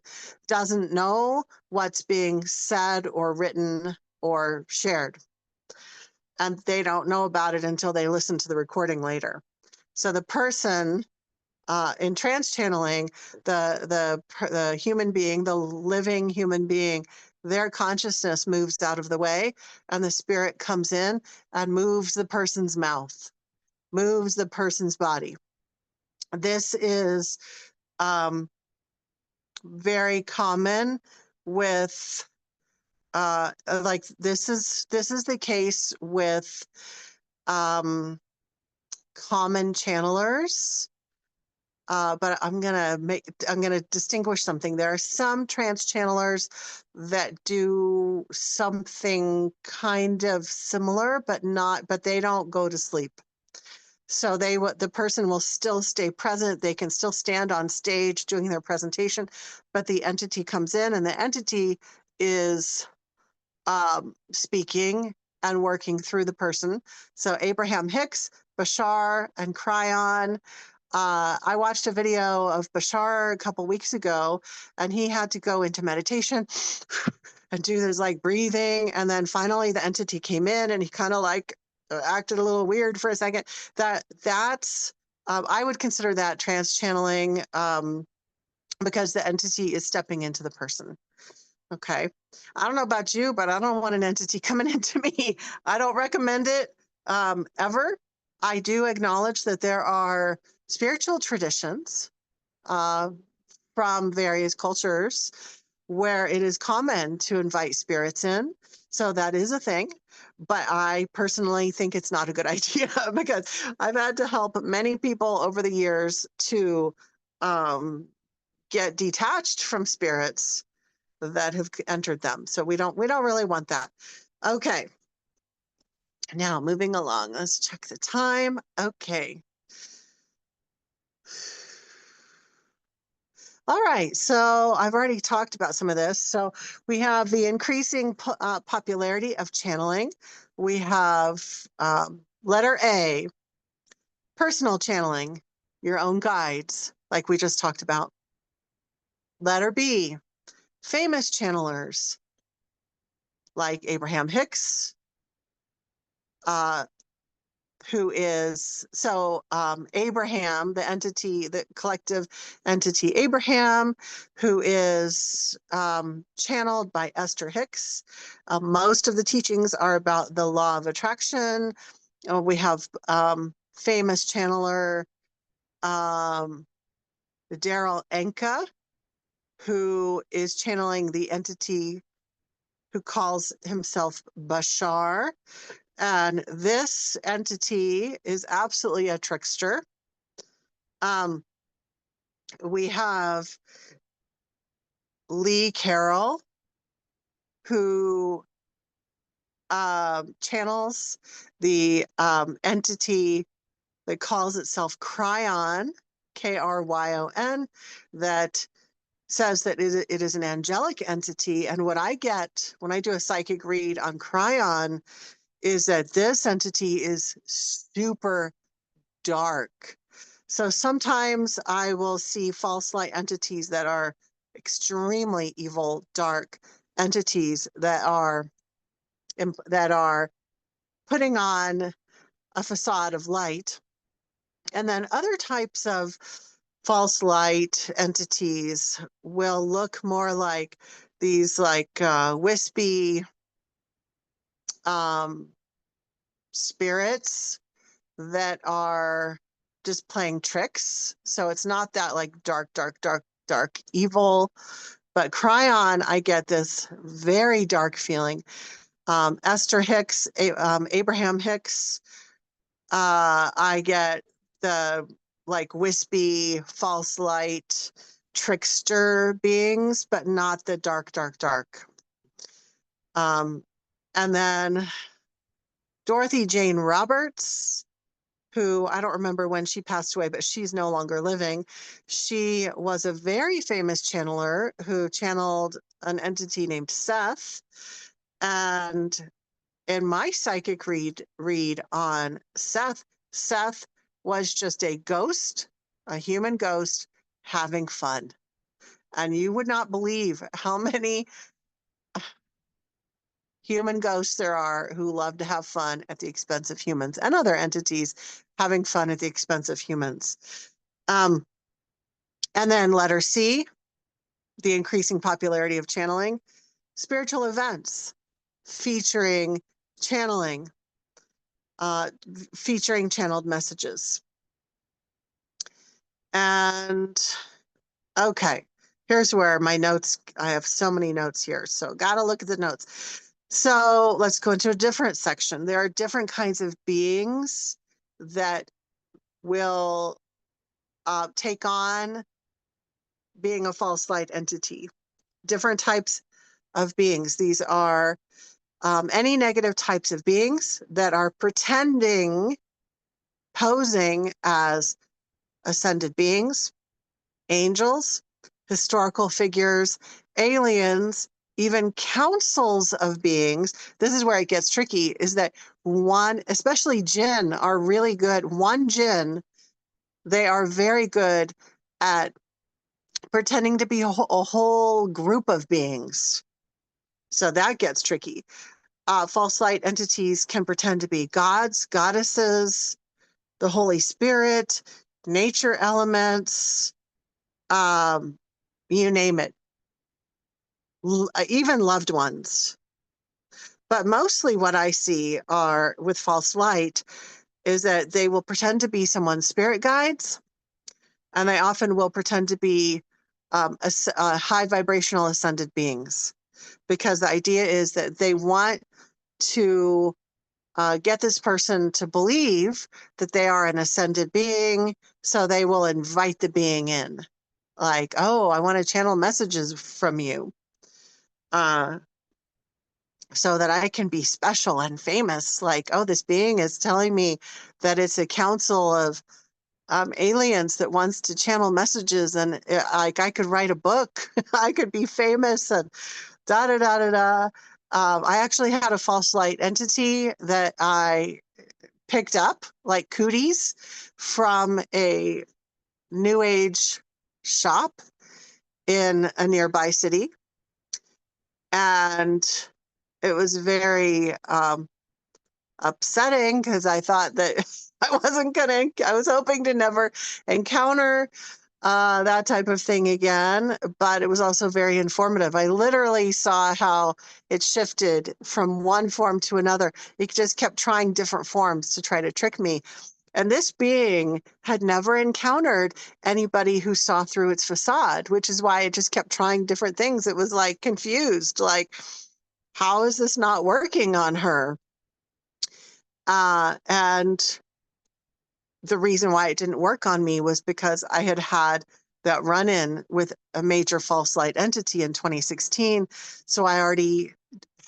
doesn't know what's being said or written or shared. And they don't know about it until they listen to the recording later. So the person in trance channeling, the human being, the living human being, their consciousness moves out of the way, and the spirit comes in and moves the person's mouth, moves the person's body. This is very common with like this is the case with common channelers. But I'm gonna distinguish something. There are some trance channelers that do something kind of similar, but they don't go to sleep. So the person will still stay present. They can still stand on stage doing their presentation, but the entity comes in and the entity is speaking and working through the person. So Abraham-Hicks, Bashar, and Cryon. I watched a video of Bashar a couple weeks ago, and he had to go into meditation and do this like breathing. And then finally the entity came in and he kind of like acted a little weird for a second. That's I would consider that trance channeling. because the entity is stepping into the person. Okay. I don't know about you, but I don't want an entity coming into me. I don't recommend it ever. I do acknowledge that there are spiritual traditions from various cultures where it is common to invite spirits in. So that is a thing. But I personally think it's not a good idea because I've had to help many people over the years to get detached from spirits that have entered them. So we don't really want that. Okay. Now moving along, let's check the time. Okay. All right, so I've already talked about some of this. So we have the increasing popularity of channeling. We have letter A, personal channeling, your own guides, like we just talked about. Letter B, famous channelers, like Abraham-Hicks, who is, Abraham, the entity, the collective entity Abraham, who is channeled by Esther Hicks. Most of the teachings are about the law of attraction. We have famous channeler Daryl Anka, who is channeling the entity who calls himself Bashar. And this entity is absolutely a trickster. We have Lee Carroll, who channels the entity that calls itself Cryon, Kryon, that says that it is an angelic entity. And what I get when I do a psychic read on Cryon is that this entity is super dark. So sometimes I will see false light entities that are extremely evil, dark entities that are putting on a facade of light. And then other types of false light entities will look more like these wispy spirits that are just playing tricks. So it's not that like dark evil, but Cryon, I get this very dark feeling. Esther Hicks, Abraham-Hicks, I get the like wispy, false light, trickster beings, but not the dark. And then Dorothy Jane Roberts, who I don't remember when she passed away, but she's no longer living. She was a very famous channeler who channeled an entity named Seth. And in my psychic read on Seth was just a ghost, a human ghost having fun. And you would not believe how many human ghosts there are who love to have fun at the expense of humans, and other entities having fun at the expense of humans. And then letter C, the increasing popularity of channeling, spiritual events featuring channeling, featuring channeled messages. And okay, here's where my notes, I have so many notes here, so gotta look at the notes. So let's go into a different section. There are different kinds of beings that will take on being a false light entity. Different types of beings. These are any negative types of beings that are posing as ascended beings, angels, historical figures, aliens, even councils of beings. This is where it gets tricky, is that one, especially jinn, are really good. One jinn, they are very good at pretending to be a whole group of beings. So that gets tricky. False light entities can pretend to be gods, goddesses, the Holy Spirit, nature elements, you name it, even loved ones. But mostly what I see are with false light is that they will pretend to be someone's spirit guides, and they often will pretend to be high vibrational ascended beings, because the idea is that they want to get this person to believe that they are an ascended being, so they will invite the being in. Like, oh, I want to channel messages from you so that I can be special and famous. Like, oh, this being is telling me that it's a council of aliens that wants to channel messages, and like I could write a book, I could be famous, and da da da da da. I actually had a false light entity that I picked up like cooties from a new age shop in a nearby city, and it was very upsetting because I thought that I was hoping to never encounter that type of thing again, but it was also very informative. I literally saw how it shifted from one form to another. It just kept trying different forms to try to trick me. And this being had never encountered anybody who saw through its facade, which is why it just kept trying different things. It was like confused, like, how is this not working on her? And the reason why it didn't work on me was because I had had that run-in with a major false light entity in 2016. So I already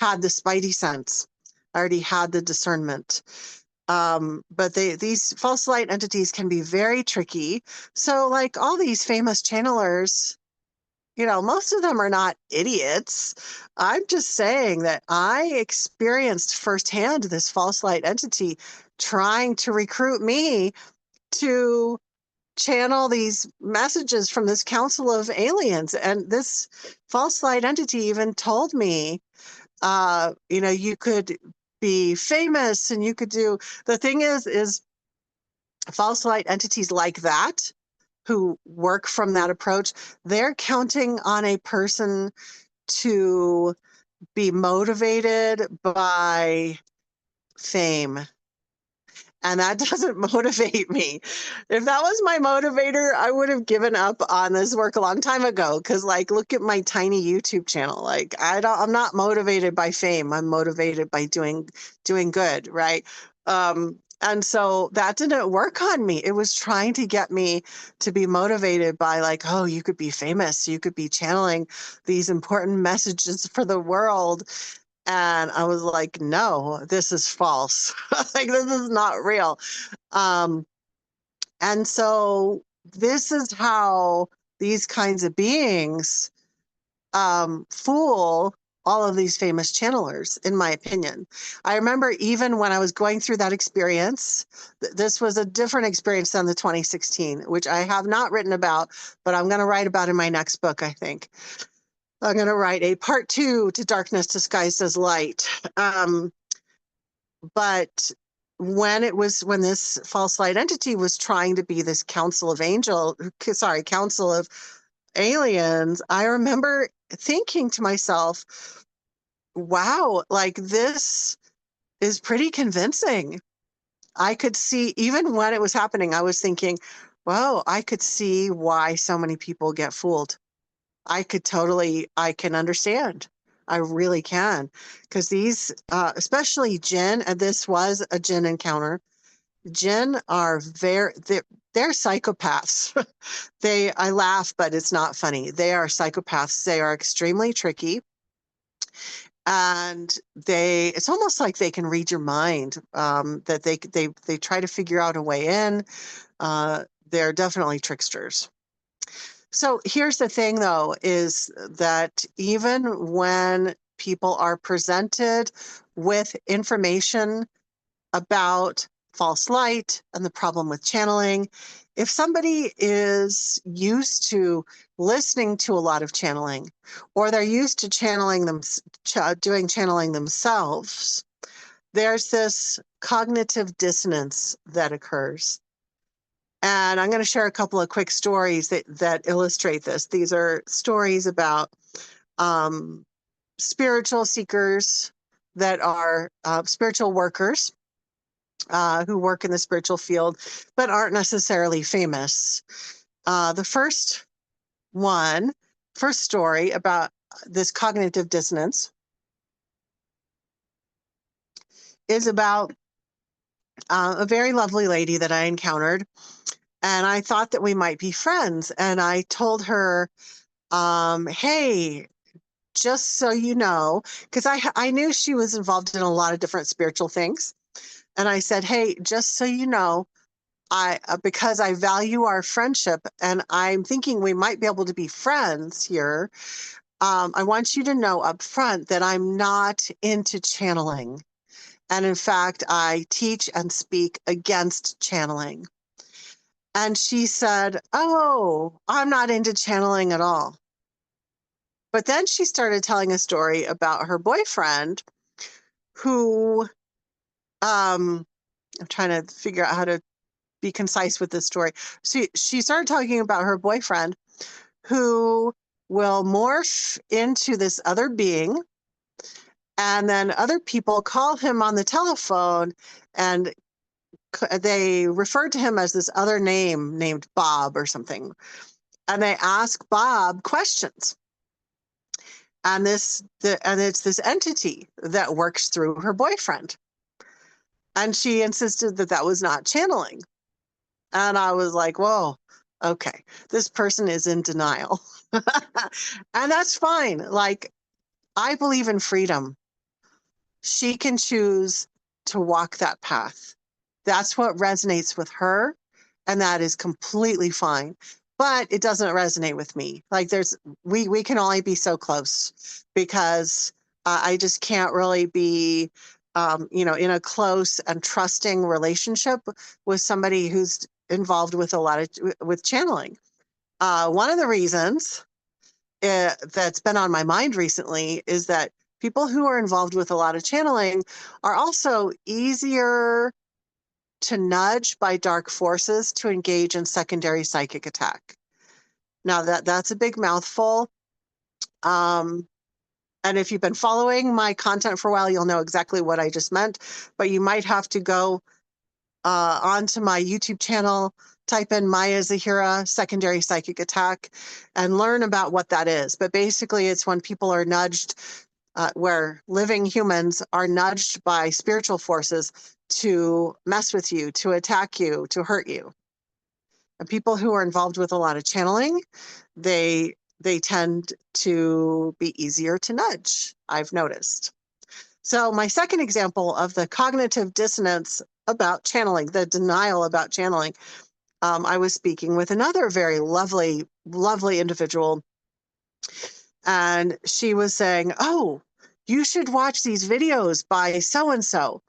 had the spidey sense. I already had the discernment. But these false light entities can be very tricky. So like all these famous channelers, you know, most of them are not idiots. I'm just saying that I experienced firsthand this false light entity trying to recruit me to channel these messages from this council of aliens. And this false light entity even told me, you know, you could be famous and you could do, the thing is false light entities like that who work from that approach, they're counting on a person to be motivated by fame. And that doesn't motivate me. If that was my motivator, I would have given up on this work a long time ago. Cause like, look at my tiny YouTube channel. Like I'm not motivated by fame. I'm motivated by doing good. Right. And so that didn't work on me. It was trying to get me to be motivated by like, oh, you could be famous. You could be channeling these important messages for the world. And I was like, no, this is false. Like, this is not real. And so this is how these kinds of beings fool all of these famous channelers, in my opinion. I remember even when I was going through that experience, this was a different experience than the 2016, which I have not written about, but I'm going to write about in my next book, I think. I'm going to write a part 2 to Darkness Disguised as Light. But when this false light entity was trying to be this council of aliens, I remember thinking to myself, wow, like this is pretty convincing. I could see, even when it was happening, I was thinking, whoa, I could see why so many people get fooled. I can understand. I really can. Because these, especially Jinn, and this was a Jinn encounter, Jinn are they're psychopaths. I laugh, but it's not funny. They are psychopaths. They are extremely tricky. And it's almost like they can read your mind, that they try to figure out a way in. They're definitely tricksters. So here's the thing, though, is that even when people are presented with information about false light and the problem with channeling, if somebody is used to listening to a lot of channeling, or they're used to doing channeling themselves, there's this cognitive dissonance that occurs. And I'm going to share a couple of quick stories that illustrate this. These are stories about spiritual seekers that are spiritual workers who work in the spiritual field, but aren't necessarily famous. The first story about this cognitive dissonance is about a very lovely lady that I encountered, and I thought that we might be friends. And I told her, hey, just so you know, because I knew she was involved in a lot of different spiritual things. And I said, hey, just so you know, because I value our friendship and I'm thinking we might be able to be friends here, I want you to know up front that I'm not into channeling. And in fact, I teach and speak against channeling. And she said, oh, I'm not into channeling at all. But then she started telling a story about her boyfriend who, I'm trying to figure out how to be concise with this story. She started talking about her boyfriend who will morph into this other being, and then other people call him on the telephone and they referred to him as this other name named Bob or something. And they ask Bob questions. And it's this entity that works through her boyfriend. And she insisted that that was not channeling. And I was like, whoa, okay, this person is in denial. And that's fine. Like, I believe in freedom. She can choose to walk that path. That's what resonates with her. And that is completely fine. But it doesn't resonate with me. Like, we can only be so close because I just can't really be, in a close and trusting relationship with somebody who's involved with with channeling. One of the reasons that's been on my mind recently is that people who are involved with a lot of channeling are also easier to nudge by dark forces to engage in secondary psychic attack. Now that's a big mouthful. And if you've been following my content for a while, you'll know exactly what I just meant, but you might have to go onto my YouTube channel, type in Maya Zahira secondary psychic attack, and learn about what that is. But basically, it's when people are nudged, where living humans are nudged by spiritual forces to mess with you, to attack you, to hurt you. And people who are involved with a lot of channeling, they tend to be easier to nudge, I've noticed. So my second example of the cognitive dissonance about channeling, the denial about channeling, I was speaking with another very lovely, lovely individual, and she was saying, oh, you should watch these videos by so-and-so.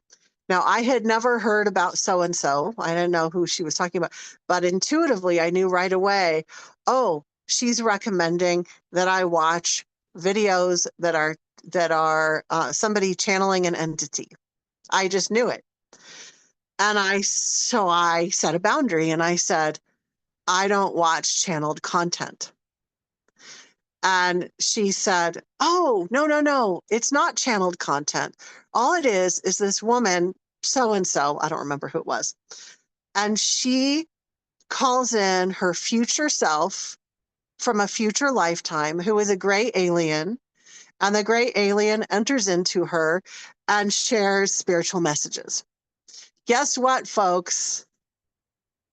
Now, I had never heard about so-and-so. I didn't know who she was talking about, but intuitively, I knew right away, oh, she's recommending that I watch videos that are somebody channeling an entity. I just knew it. And so I set a boundary and I said, I don't watch channeled content. And she said, oh, no, it's not channeled content. All it is this woman, so-and-so, I don't remember who it was. And she calls in her future self from a future lifetime who is a gray alien. And the gray alien enters into her and shares spiritual messages. Guess what, folks?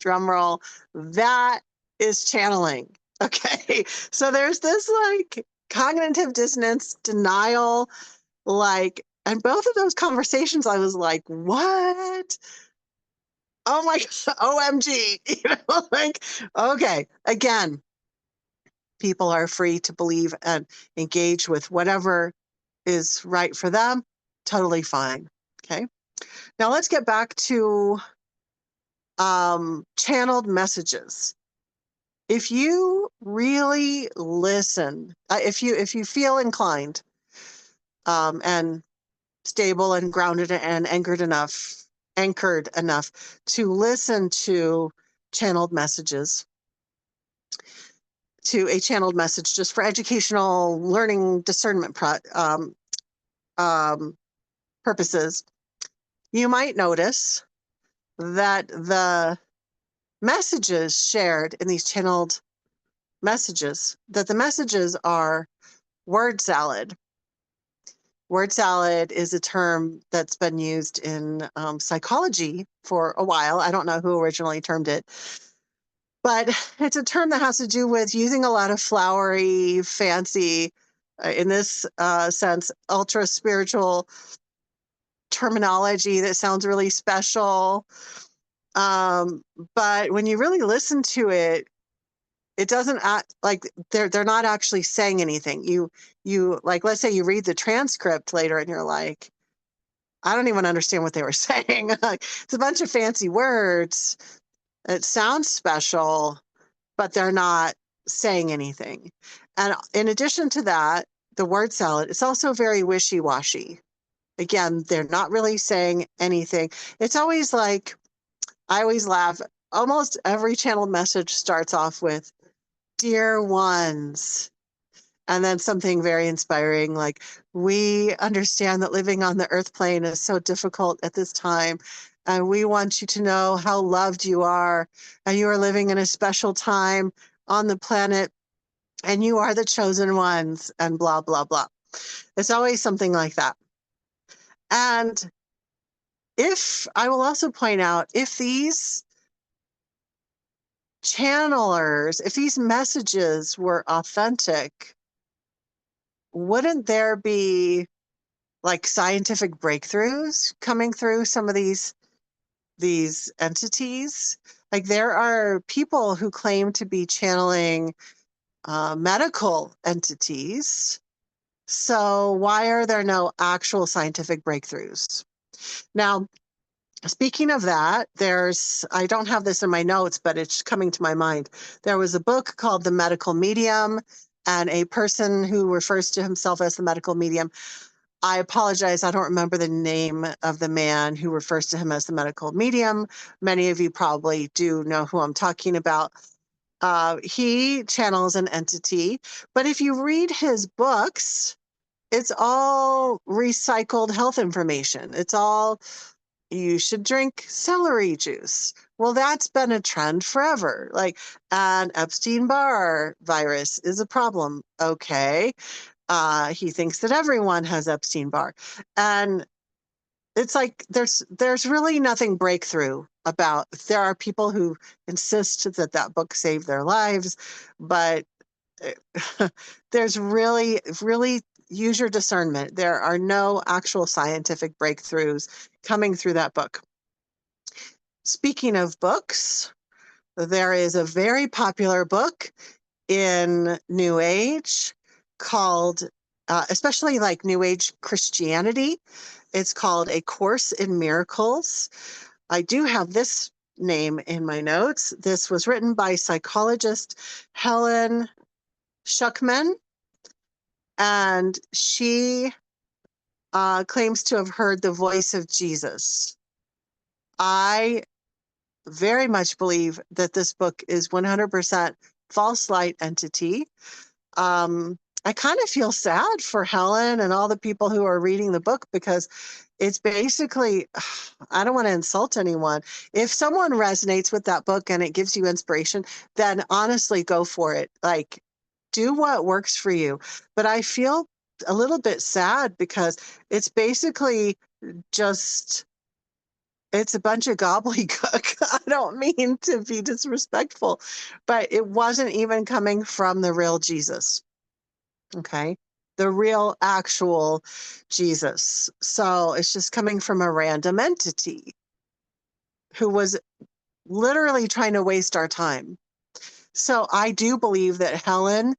Drum roll. That is channeling. Okay. So there's this like cognitive dissonance, denial, and both of those conversations, I was like, what? Oh my God, OMG. Okay. Again, people are free to believe and engage with whatever is right for them. Totally fine. Okay. Now let's get back to channeled messages. If you really listen, if you feel inclined and stable and grounded and anchored enough to listen to channeled messages to a channeled message just for educational learning discernment purposes, you might notice that the messages shared in these channeled messages, that the messages are word salad. Word salad is a term that's been used in psychology for a while. I don't know who originally termed it, but it's a term that has to do with using a lot of flowery, fancy, in this sense, ultra spiritual terminology that sounds really special. But when you really listen to it, it doesn't act like they're not actually saying anything. You like, let's say you read the transcript later and you're like, I don't even understand what they were saying. Like, it's a bunch of fancy words. It sounds special, but they're not saying anything. And in addition to that, the word salad, it's also very wishy-washy. Again, they're not really saying anything. It's always like, I always laugh. Almost every channeled message starts off with, "Dear ones," and then something very inspiring like, "We understand that living on the earth plane is so difficult at this time, and we want you to know how loved you are, and you are living in a special time on the planet, and you are the chosen ones," and blah, blah, blah. It's always something like that. And I will also point out, if these channelers, if these messages were authentic, wouldn't there be like scientific breakthroughs coming through some of these entities? Like, there are people who claim to be channeling medical entities. So why are there no actual scientific breakthroughs? Now, speaking of that, I don't have this in my notes, but it's coming to my mind. There was a book called The Medical Medium, and a person who refers to himself as the medical medium, I apologize, I don't remember the name of the man who refers to him as the medical medium. Many of you probably do know who I'm talking about. He channels an entity, but if you read his books, it's all recycled health information. It's all, you should drink celery juice. Well, that's been a trend forever. Like, an Epstein-Barr virus is a problem. Okay. He thinks that everyone has Epstein-Barr. And it's like, there's really nothing breakthrough about. There are people who insist that that book saved their lives, but there's really use your discernment. There are no actual scientific breakthroughs coming through that book. Speaking of books, there is a very popular book in New Age called, especially like New Age Christianity, it's called A Course in Miracles. I do have this name in my notes. This was written by psychologist Helen Schuckman, and she claims to have heard the voice of Jesus. I very much believe that this book is 100% false light entity. I kind of feel sad for Helen and all the people who are reading the book, because it's basically, I don't want to insult anyone. If someone resonates with that book and it gives you inspiration, then honestly, go for it. Like, do what works for you. But I feel a little bit sad because it's basically just, it's a bunch of gobbledygook. I don't mean to be disrespectful, but it wasn't even coming from the real Jesus. Okay. The real, actual Jesus. So it's just coming from a random entity who was literally trying to waste our time. So I do believe that Helen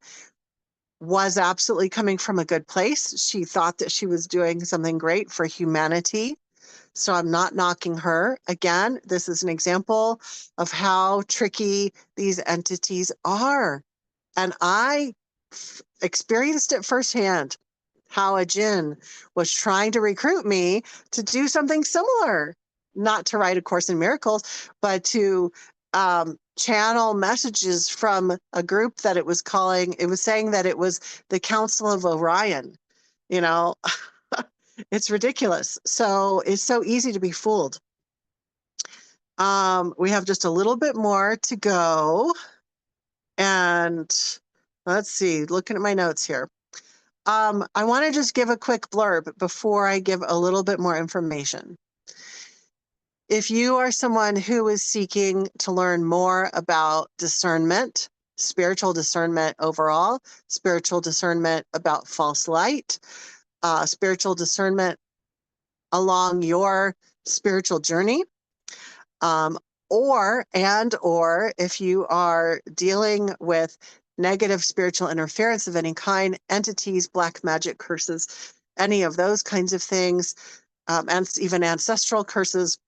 was absolutely coming from a good place. She thought that she was doing something great for humanity. So I'm not knocking her. Again, this is an example of how tricky these entities are. And I experienced it firsthand, how a jinn was trying to recruit me to do something similar, not to write A Course in Miracles, but to channel messages from a group that it was saying that it was the Council of Orion. You know, it's ridiculous. So it's so easy to be fooled. We have just a little bit more to go. And let's see, looking at my notes here. I want to just give a quick blurb before I give a little bit more information. If you are someone who is seeking to learn more about discernment, spiritual discernment overall, spiritual discernment about false light, spiritual discernment along your spiritual journey, or if you are dealing with negative spiritual interference of any kind, entities, black magic curses, any of those kinds of things, and even ancestral curses,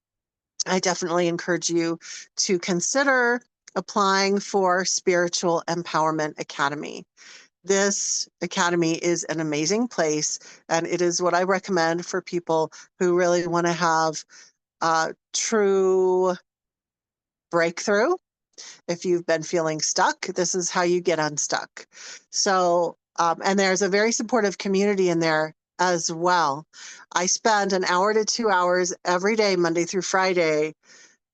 I definitely encourage you to consider applying for Spiritual Empowerment Academy. This academy is an amazing place, and it is what I recommend for people who really want to have true breakthrough. If you've been feeling stuck, this is how you get unstuck. So, and there's a very supportive community in there as well. I spend an hour to 2 hours every day, Monday through Friday,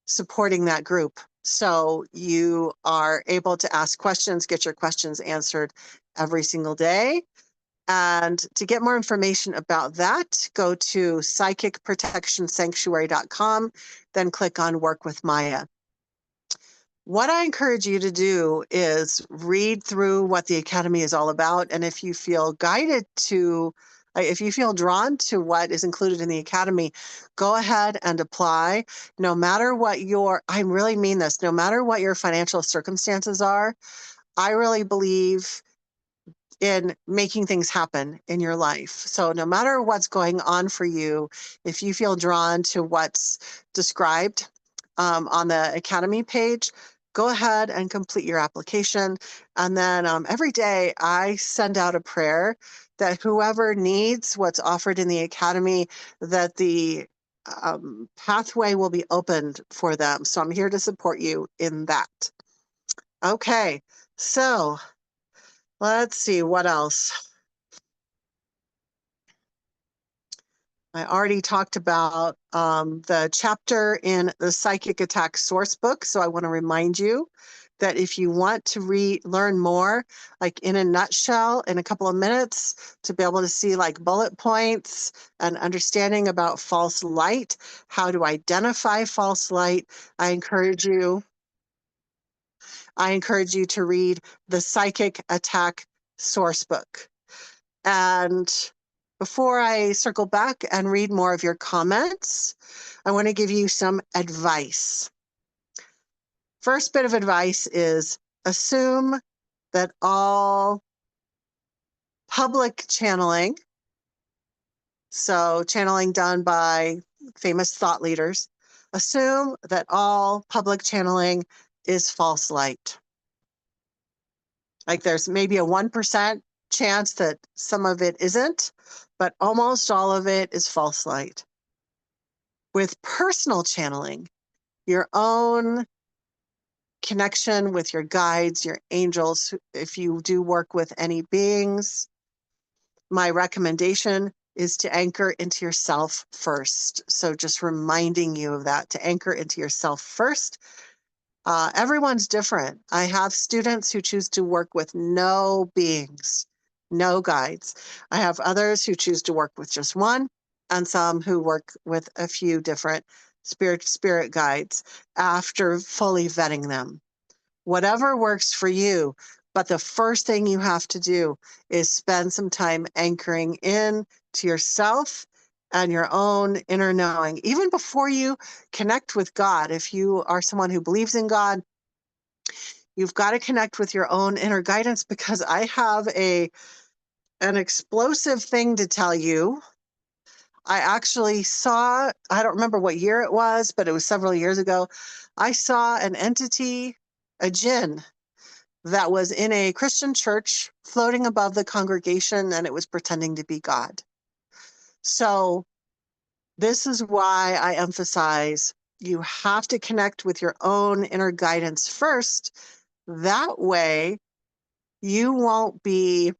supporting that group. So you are able to ask questions, get your questions answered every single day. And to get more information about that, go to psychicprotectionsanctuary.com, then click on Work with Maya. What I encourage you to do is read through what the Academy is all about. And if you feel if you feel drawn to what is included in the Academy, go ahead and apply. No matter what I really mean this, no matter what your financial circumstances are, I really believe in making things happen in your life. So no matter what's going on for you, if you feel drawn to what's described on the Academy page, go ahead and complete your application. And then every day I send out a prayer that whoever needs what's offered in the Academy, that the pathway will be opened for them. So I'm here to support you in that. Okay, so let's see what else. I already talked about the chapter in the Psychic Attack Sourcebook. So I want to remind you that if you want to learn more, like in a nutshell, in a couple of minutes, to be able to see like bullet points and understanding about false light, how to identify false light, I encourage you to read the Psychic Attack Sourcebook. And before I circle back and read more of your comments, I want to give you some advice. First bit of advice is assume that all public channeling, so channeling done by famous thought leaders, assume that all public channeling is false light. Like there's maybe a 1% chance that some of it isn't, but almost all of it is false light. With personal channeling, your own connection with your guides, your angels, if you do work with any beings, my recommendation is to anchor into yourself first. So just reminding you of that, to anchor into yourself first. Everyone's different. I have students who choose to work with no beings, no guides. I have others who choose to work with just one, and some who work with a few different spirit guides after fully vetting them. Whatever works for you, but the first thing you have to do is spend some time anchoring in to yourself and your own inner knowing. Even before you connect with God, if you are someone who believes in God, you've got to connect with your own inner guidance, because I have an explosive thing to tell you. I actually saw, I don't remember what year it was, but it was several years ago. I saw an entity, a jinn, that was in a Christian church floating above the congregation, and it was pretending to be God. So this is why I emphasize You have to connect with your own inner guidance first. That way, you won't be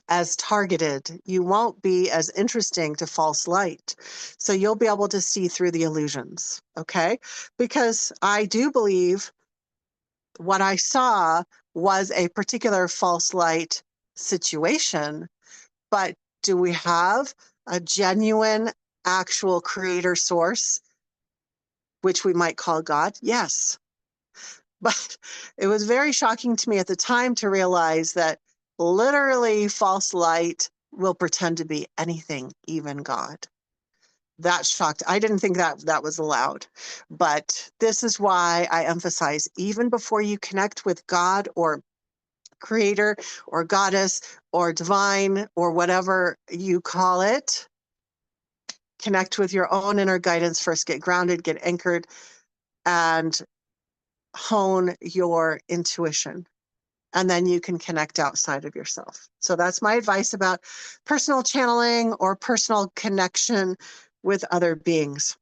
as targeted. You won't be as interesting to false light. So you'll be able to see through the illusions, okay? Because I do believe what I saw was a particular false light situation, but do we have a genuine, actual creator source, which we might call God? Yes. But it was very shocking to me at the time to realize that literally false light will pretend to be anything, even God. That shocked. I didn't think that that was allowed. But this is why I emphasize, even before you connect with God or creator or goddess or divine or whatever you call it, connect with your own inner guidance first. Get grounded, get anchored, and hone your intuition. And then you can connect outside of yourself. So that's my advice about personal channeling or personal connection with other beings.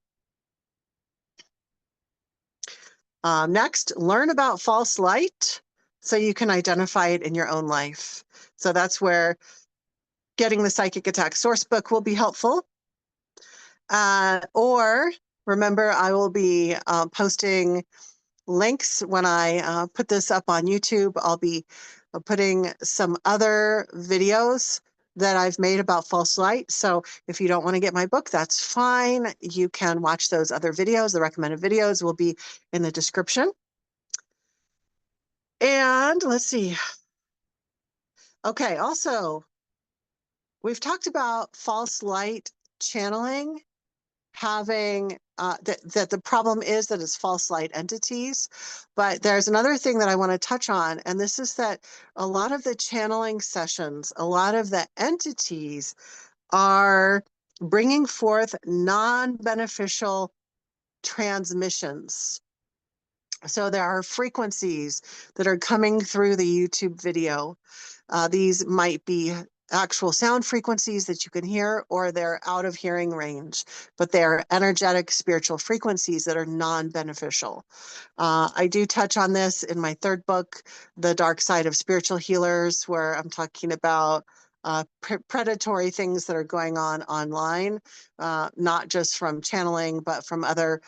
Next, learn about false light so you can identify it in your own life. So that's where getting the Psychic Attack Sourcebook will be helpful. Or remember, I will be posting links when I put this up on YouTube. I'll be putting some other videos that I've made about false light. So if you don't want to get my book, that's fine. You can watch those other videos. The recommended videos will be in the description. And let's see. Okay, also, we've talked about false light channeling having that the problem is that it's false light entities. But there's another thing that I want to touch on, and this is that a lot of the channeling sessions, a lot of the entities are bringing forth non-beneficial transmissions. So there are frequencies that are coming through the YouTube video. These might be actual sound frequencies that you can hear, or they're out of hearing range, but they're energetic spiritual frequencies that are non-beneficial. I do touch on this in my third book, The Dark Side of Spiritual Healers, where I'm talking about predatory things that are going on online, not just from channeling, but from other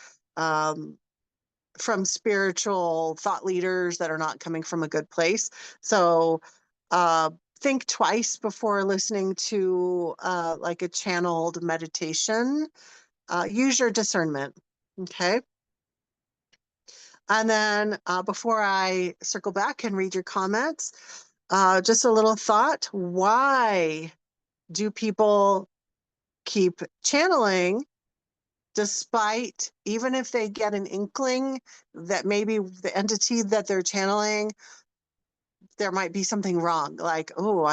from spiritual thought leaders that are not coming from a good place. So think twice before listening to like a channeled meditation. Use your discernment, okay? And then before I circle back and read your comments, just a little thought. Why do people keep channeling despite, even if they get an inkling that maybe the entity that they're channeling, there might be something wrong? Like, oh,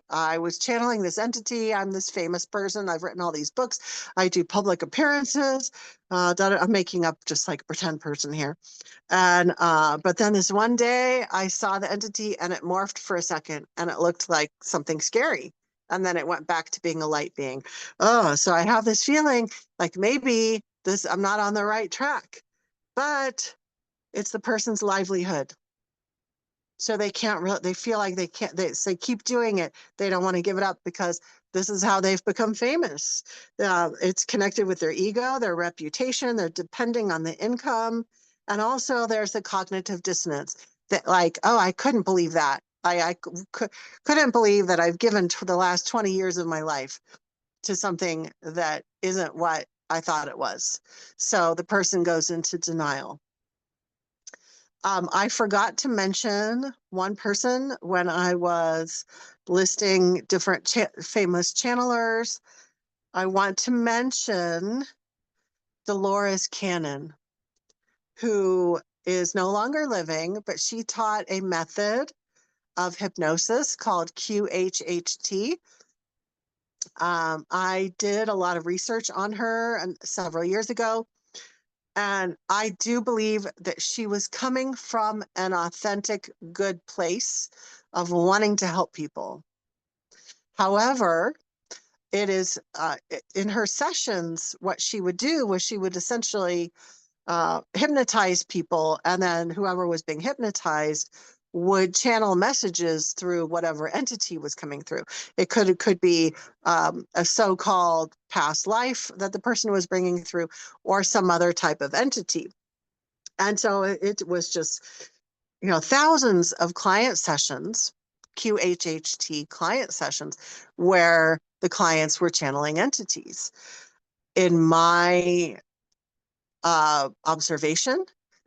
I was channeling this entity. I'm this famous person. I've written all these books. I do public appearances. I'm making up just like a pretend person here. And but then this one day I saw the entity and it morphed for a second and it looked like something scary. And then it went back to being a light being. Oh, so I have this feeling like maybe I'm not on the right track, but it's the person's livelihood. So they can't really, they feel like they can't, they keep doing it. They don't want to give it up because this is how they've become famous. It's connected with their ego, their reputation, they're depending on the income. And also there's the cognitive dissonance that like, oh, I couldn't believe that. I couldn't believe that I've given the last 20 years of my life to something that isn't what I thought it was. So the person goes into denial. I forgot to mention one person when I was listing different famous channelers. I want to mention Dolores Cannon, who is no longer living, but she taught a method of hypnosis called QHHT. I did a lot of research on her several years ago. And I do believe that she was coming from an authentic, good place of wanting to help people. However, it is in her sessions, what she would do was she would essentially hypnotize people, and then whoever was being hypnotized would channel messages through whatever entity was coming through. It could be a so-called past life that the person was bringing through, or some other type of entity. And so it was just, thousands of client sessions, QHHT client sessions, where the clients were channeling entities. In my observation,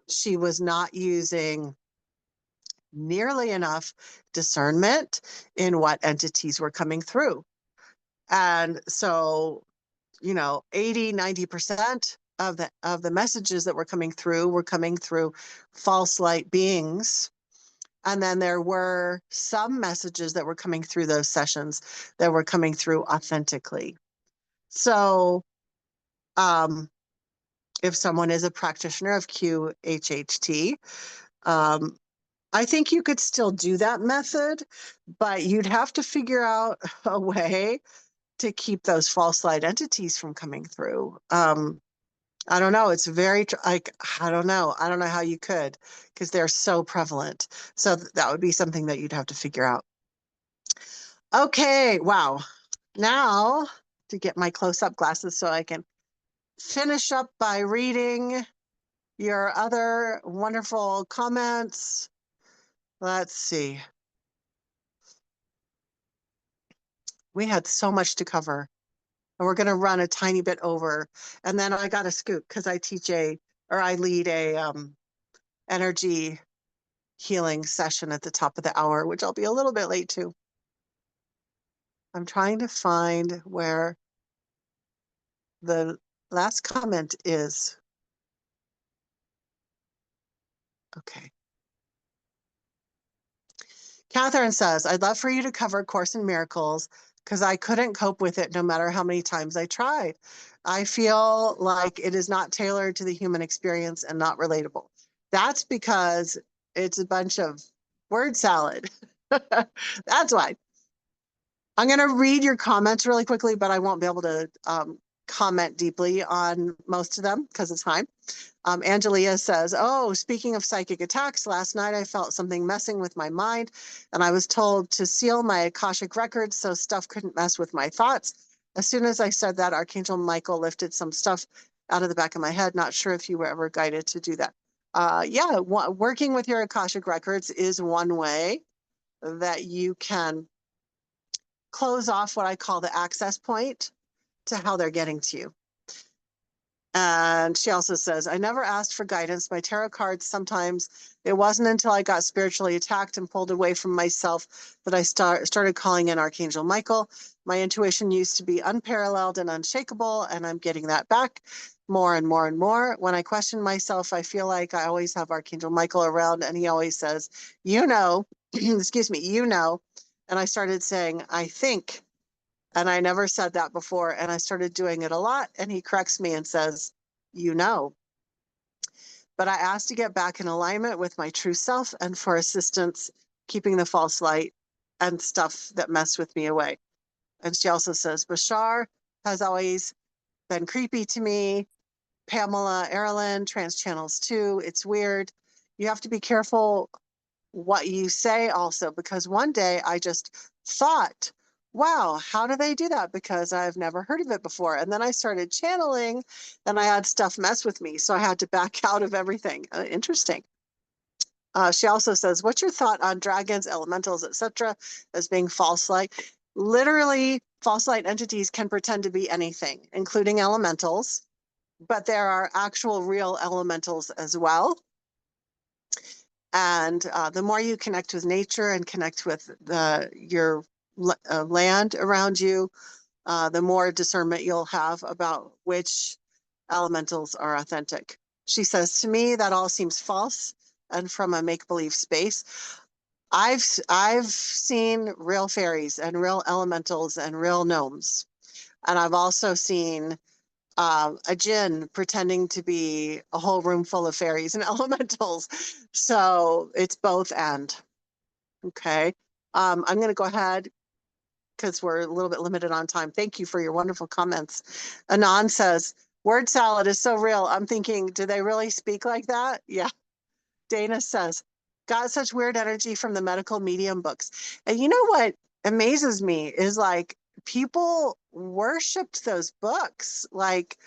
she was not using nearly enough discernment in what entities were coming through. And so, 80-90% of the messages that were coming through false light beings. And then there were some messages that were coming through those sessions that were coming through authentically. So if someone is a practitioner of QHHT, I think you could still do that method, but you'd have to figure out a way to keep those false light entities from coming through. I don't know. It's very, I don't know. I don't know how you could, because they're so prevalent. So that would be something that you'd have to figure out. Okay. Wow. Now to get my close-up glasses so I can finish up by reading your other wonderful comments. Let's see. We had so much to cover, and we're going to run a tiny bit over. And then I got to scoot because I lead a energy healing session at the top of the hour, which I'll be a little bit late to. I'm trying to find where the last comment is. Okay. Catherine says, I'd love for you to cover Course in Miracles because I couldn't cope with it no matter how many times I tried. I feel like it is not tailored to the human experience and not relatable. That's because it's a bunch of word salad. That's why. I'm going to read your comments really quickly, but I won't be able to comment deeply on most of them because of time. Angelia says, oh, speaking of psychic attacks, last night I felt something messing with my mind, and I was told to seal my Akashic records so stuff couldn't mess with my thoughts. As soon as I said that, Archangel Michael lifted some stuff out of the back of my head. Not sure if you were ever guided to do that. Yeah, working with your Akashic records is one way that you can close off what I call the access point to how they're getting to you. And she also says, I never asked for guidance. My tarot cards, sometimes it wasn't until I got spiritually attacked and pulled away from myself that I started calling in Archangel Michael. My intuition used to be unparalleled and unshakable, and I'm getting that back more and more and more. When I question myself, I feel like I always have Archangel Michael around, and he always says, excuse me, And I started saying, I think. And I never said that before. And I started doing it a lot. And he corrects me and says, But I asked to get back in alignment with my true self and for assistance, keeping the false light and stuff that messed with me away. And she also says, Bashar has always been creepy to me. Pamela Erilyn, trans channels too. It's weird. You have to be careful what you say also, because one day I just thought, wow, how do they do that? Because I've never heard of it before. And then I started channeling and I had stuff mess with me. So I had to back out of everything. Interesting. She also says, what's your thought on dragons, elementals, etc., as being false light? Literally, false light entities can pretend to be anything, including elementals, but there are actual real elementals as well. And the more you connect with nature and connect with your land around you, the more discernment you'll have about which elementals are authentic. She says, to me, that all seems false and from a make-believe space. I've seen real fairies and real elementals and real gnomes. And I've also seen a djinn pretending to be a whole room full of fairies and elementals. So it's both and. Okay. I'm going to go ahead because we're a little bit limited on time. Thank you for your wonderful comments. Anand says, Word salad is so real. I'm thinking, do they really speak like that? Yeah. Dana says, got such weird energy from the medical medium books. And you know what amazes me is like people worshipped those books. Like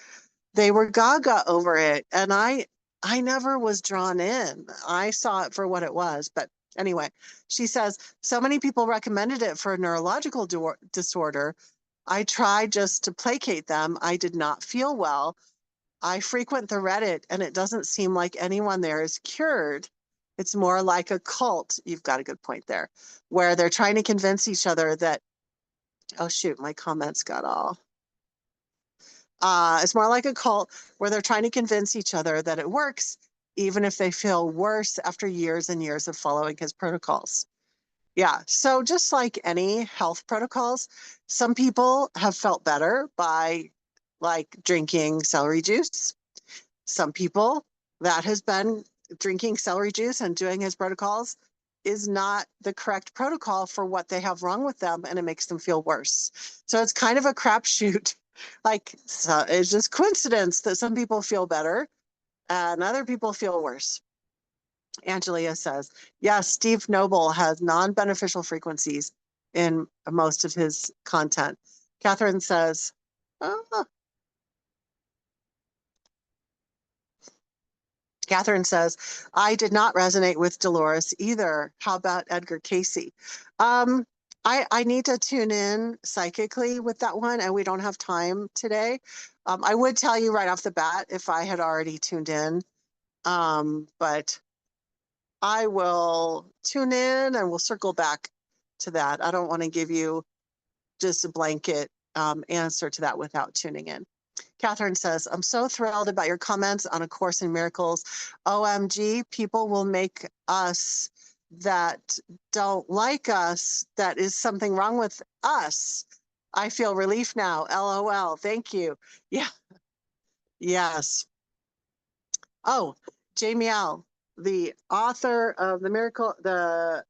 they were gaga over it. And I never was drawn in. I saw it for what it was. But anyway, she says, so many people recommended it for a neurological disorder. I tried just to placate them. I did not feel well. I frequent the Reddit and it doesn't seem like anyone there is cured. It's more like a cult. You've got a good point there, where they're trying to convince each other that, oh shoot, my comments got all. It's more like a cult where they're trying to convince each other that it works, even if they feel worse after years and years of following his protocols. Yeah, so just like any health protocols, some people have felt better by like drinking celery juice. Some people, that has been drinking celery juice and doing his protocols is not the correct protocol for what they have wrong with them, and it makes them feel worse. So it's kind of a crapshoot. Like, so it's just coincidence that some people feel better and other people feel worse. Angelia says, yes, Steve Noble has non-beneficial frequencies in most of his content. Catherine says, oh. Catherine says, I did not resonate with Dolores either. How about Edgar Casey? I need to tune in psychically with that one, and we don't have time today. I would tell you right off the bat if I had already tuned in, but I will tune in and we'll circle back to that. I don't want to give you just a blanket answer to that without tuning in. Catherine says, I'm so thrilled about your comments on A Course in Miracles. OMG, people will make us that don't like us, that is something wrong with us. I feel relief now. LOL. Thank you. Yeah. Yes. Oh, Jamie L., the author of the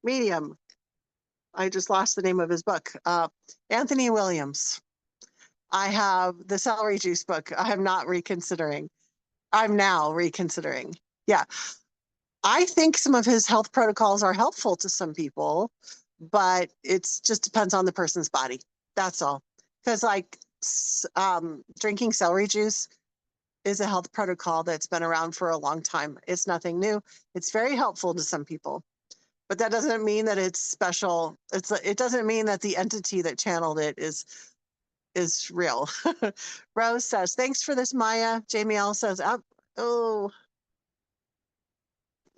Medium. I just lost the name of his book. Anthony Williams. I have the celery juice book. I am not reconsidering. I'm now reconsidering. Yeah. I think some of his health protocols are helpful to some people, but it's just depends on the person's body. That's all. Because like drinking celery juice is a health protocol that's been around for a long time. It's nothing new. It's very helpful to some people, but that doesn't mean that it's special. It doesn't mean that the entity that channeled it is real. Rose says, thanks for this, Maya. Jamie L says, oh,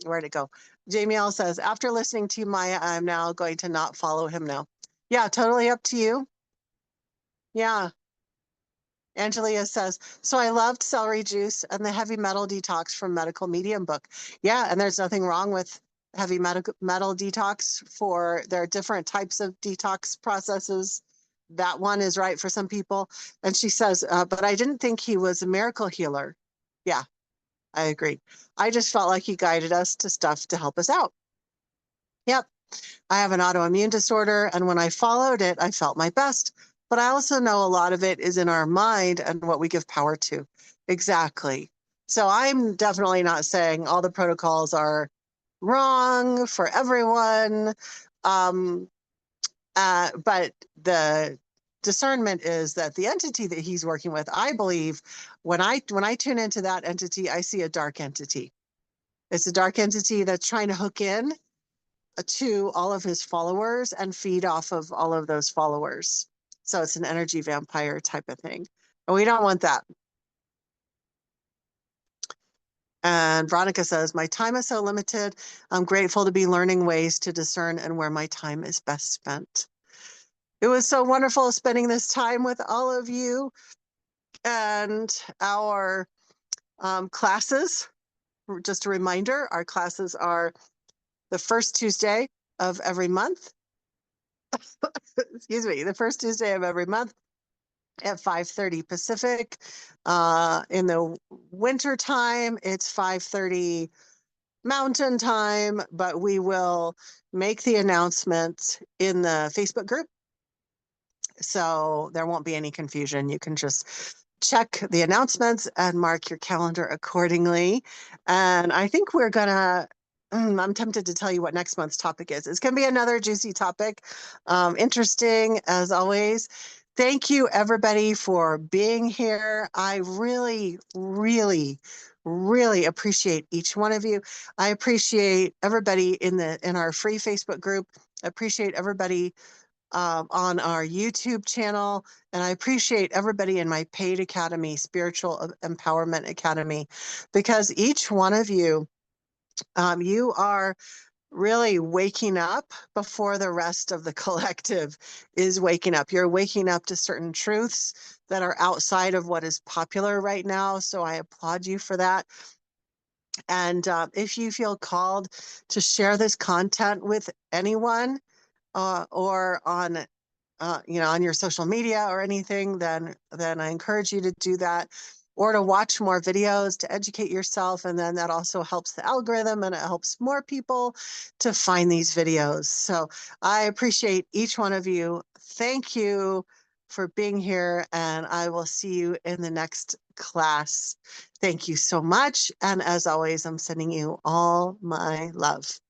where'd it go? Jamie L says, after listening to you, Maya, I'm now going to not follow him now. Yeah, totally up to you. Yeah. Angelia says, so I loved celery juice and the heavy metal detox from Medical Medium book. Yeah, and there's nothing wrong with heavy metal detox. There are different types of detox processes. That one is right for some people. And she says, but I didn't think he was a miracle healer. Yeah, I agree. I just felt like he guided us to stuff to help us out. Yep. I have an autoimmune disorder, and when I followed it, I felt my best. But I also know a lot of it is in our mind and what we give power to. Exactly. So I'm definitely not saying all the protocols are wrong for everyone. But the discernment is that the entity that he's working with, I believe, when I tune into that entity, I see a dark entity. It's a dark entity that's trying to hook in to all of his followers and feed off of all of those followers. So it's an energy vampire type of thing. And we don't want that. And Veronica says, my time is so limited. I'm grateful to be learning ways to discern and where my time is best spent. It was so wonderful spending this time with all of you and our classes. Just a reminder, our classes are the first Tuesday of every month. Excuse me, the first Tuesday of every month at 5:30 Pacific. In the winter time, it's 5:30 Mountain Time, but we will make the announcement in the Facebook group So there won't be any confusion. You can just check the announcements and mark your calendar accordingly. And I think we're gonna, I'm tempted to tell you what next month's topic is. It's gonna be another juicy topic. Interesting as always. Thank you everybody for being here. I really, really, really appreciate each one of you. I appreciate everybody in our free Facebook group. I appreciate everybody on our YouTube channel. And I appreciate everybody in my paid academy, Spiritual Empowerment Academy, because each one of you, you are really waking up before the rest of the collective is waking up. You're waking up to certain truths that are outside of what is popular right now. So I applaud you for that. And if you feel called to share this content with anyone or on on your social media or anything, then I encourage you to do that, or to watch more videos to educate yourself. And then that also helps the algorithm and it helps more people to find these videos. So I appreciate each one of you. Thank you for being here, and I will see you in the next class. Thank you so much. And as always, I'm sending you all my love.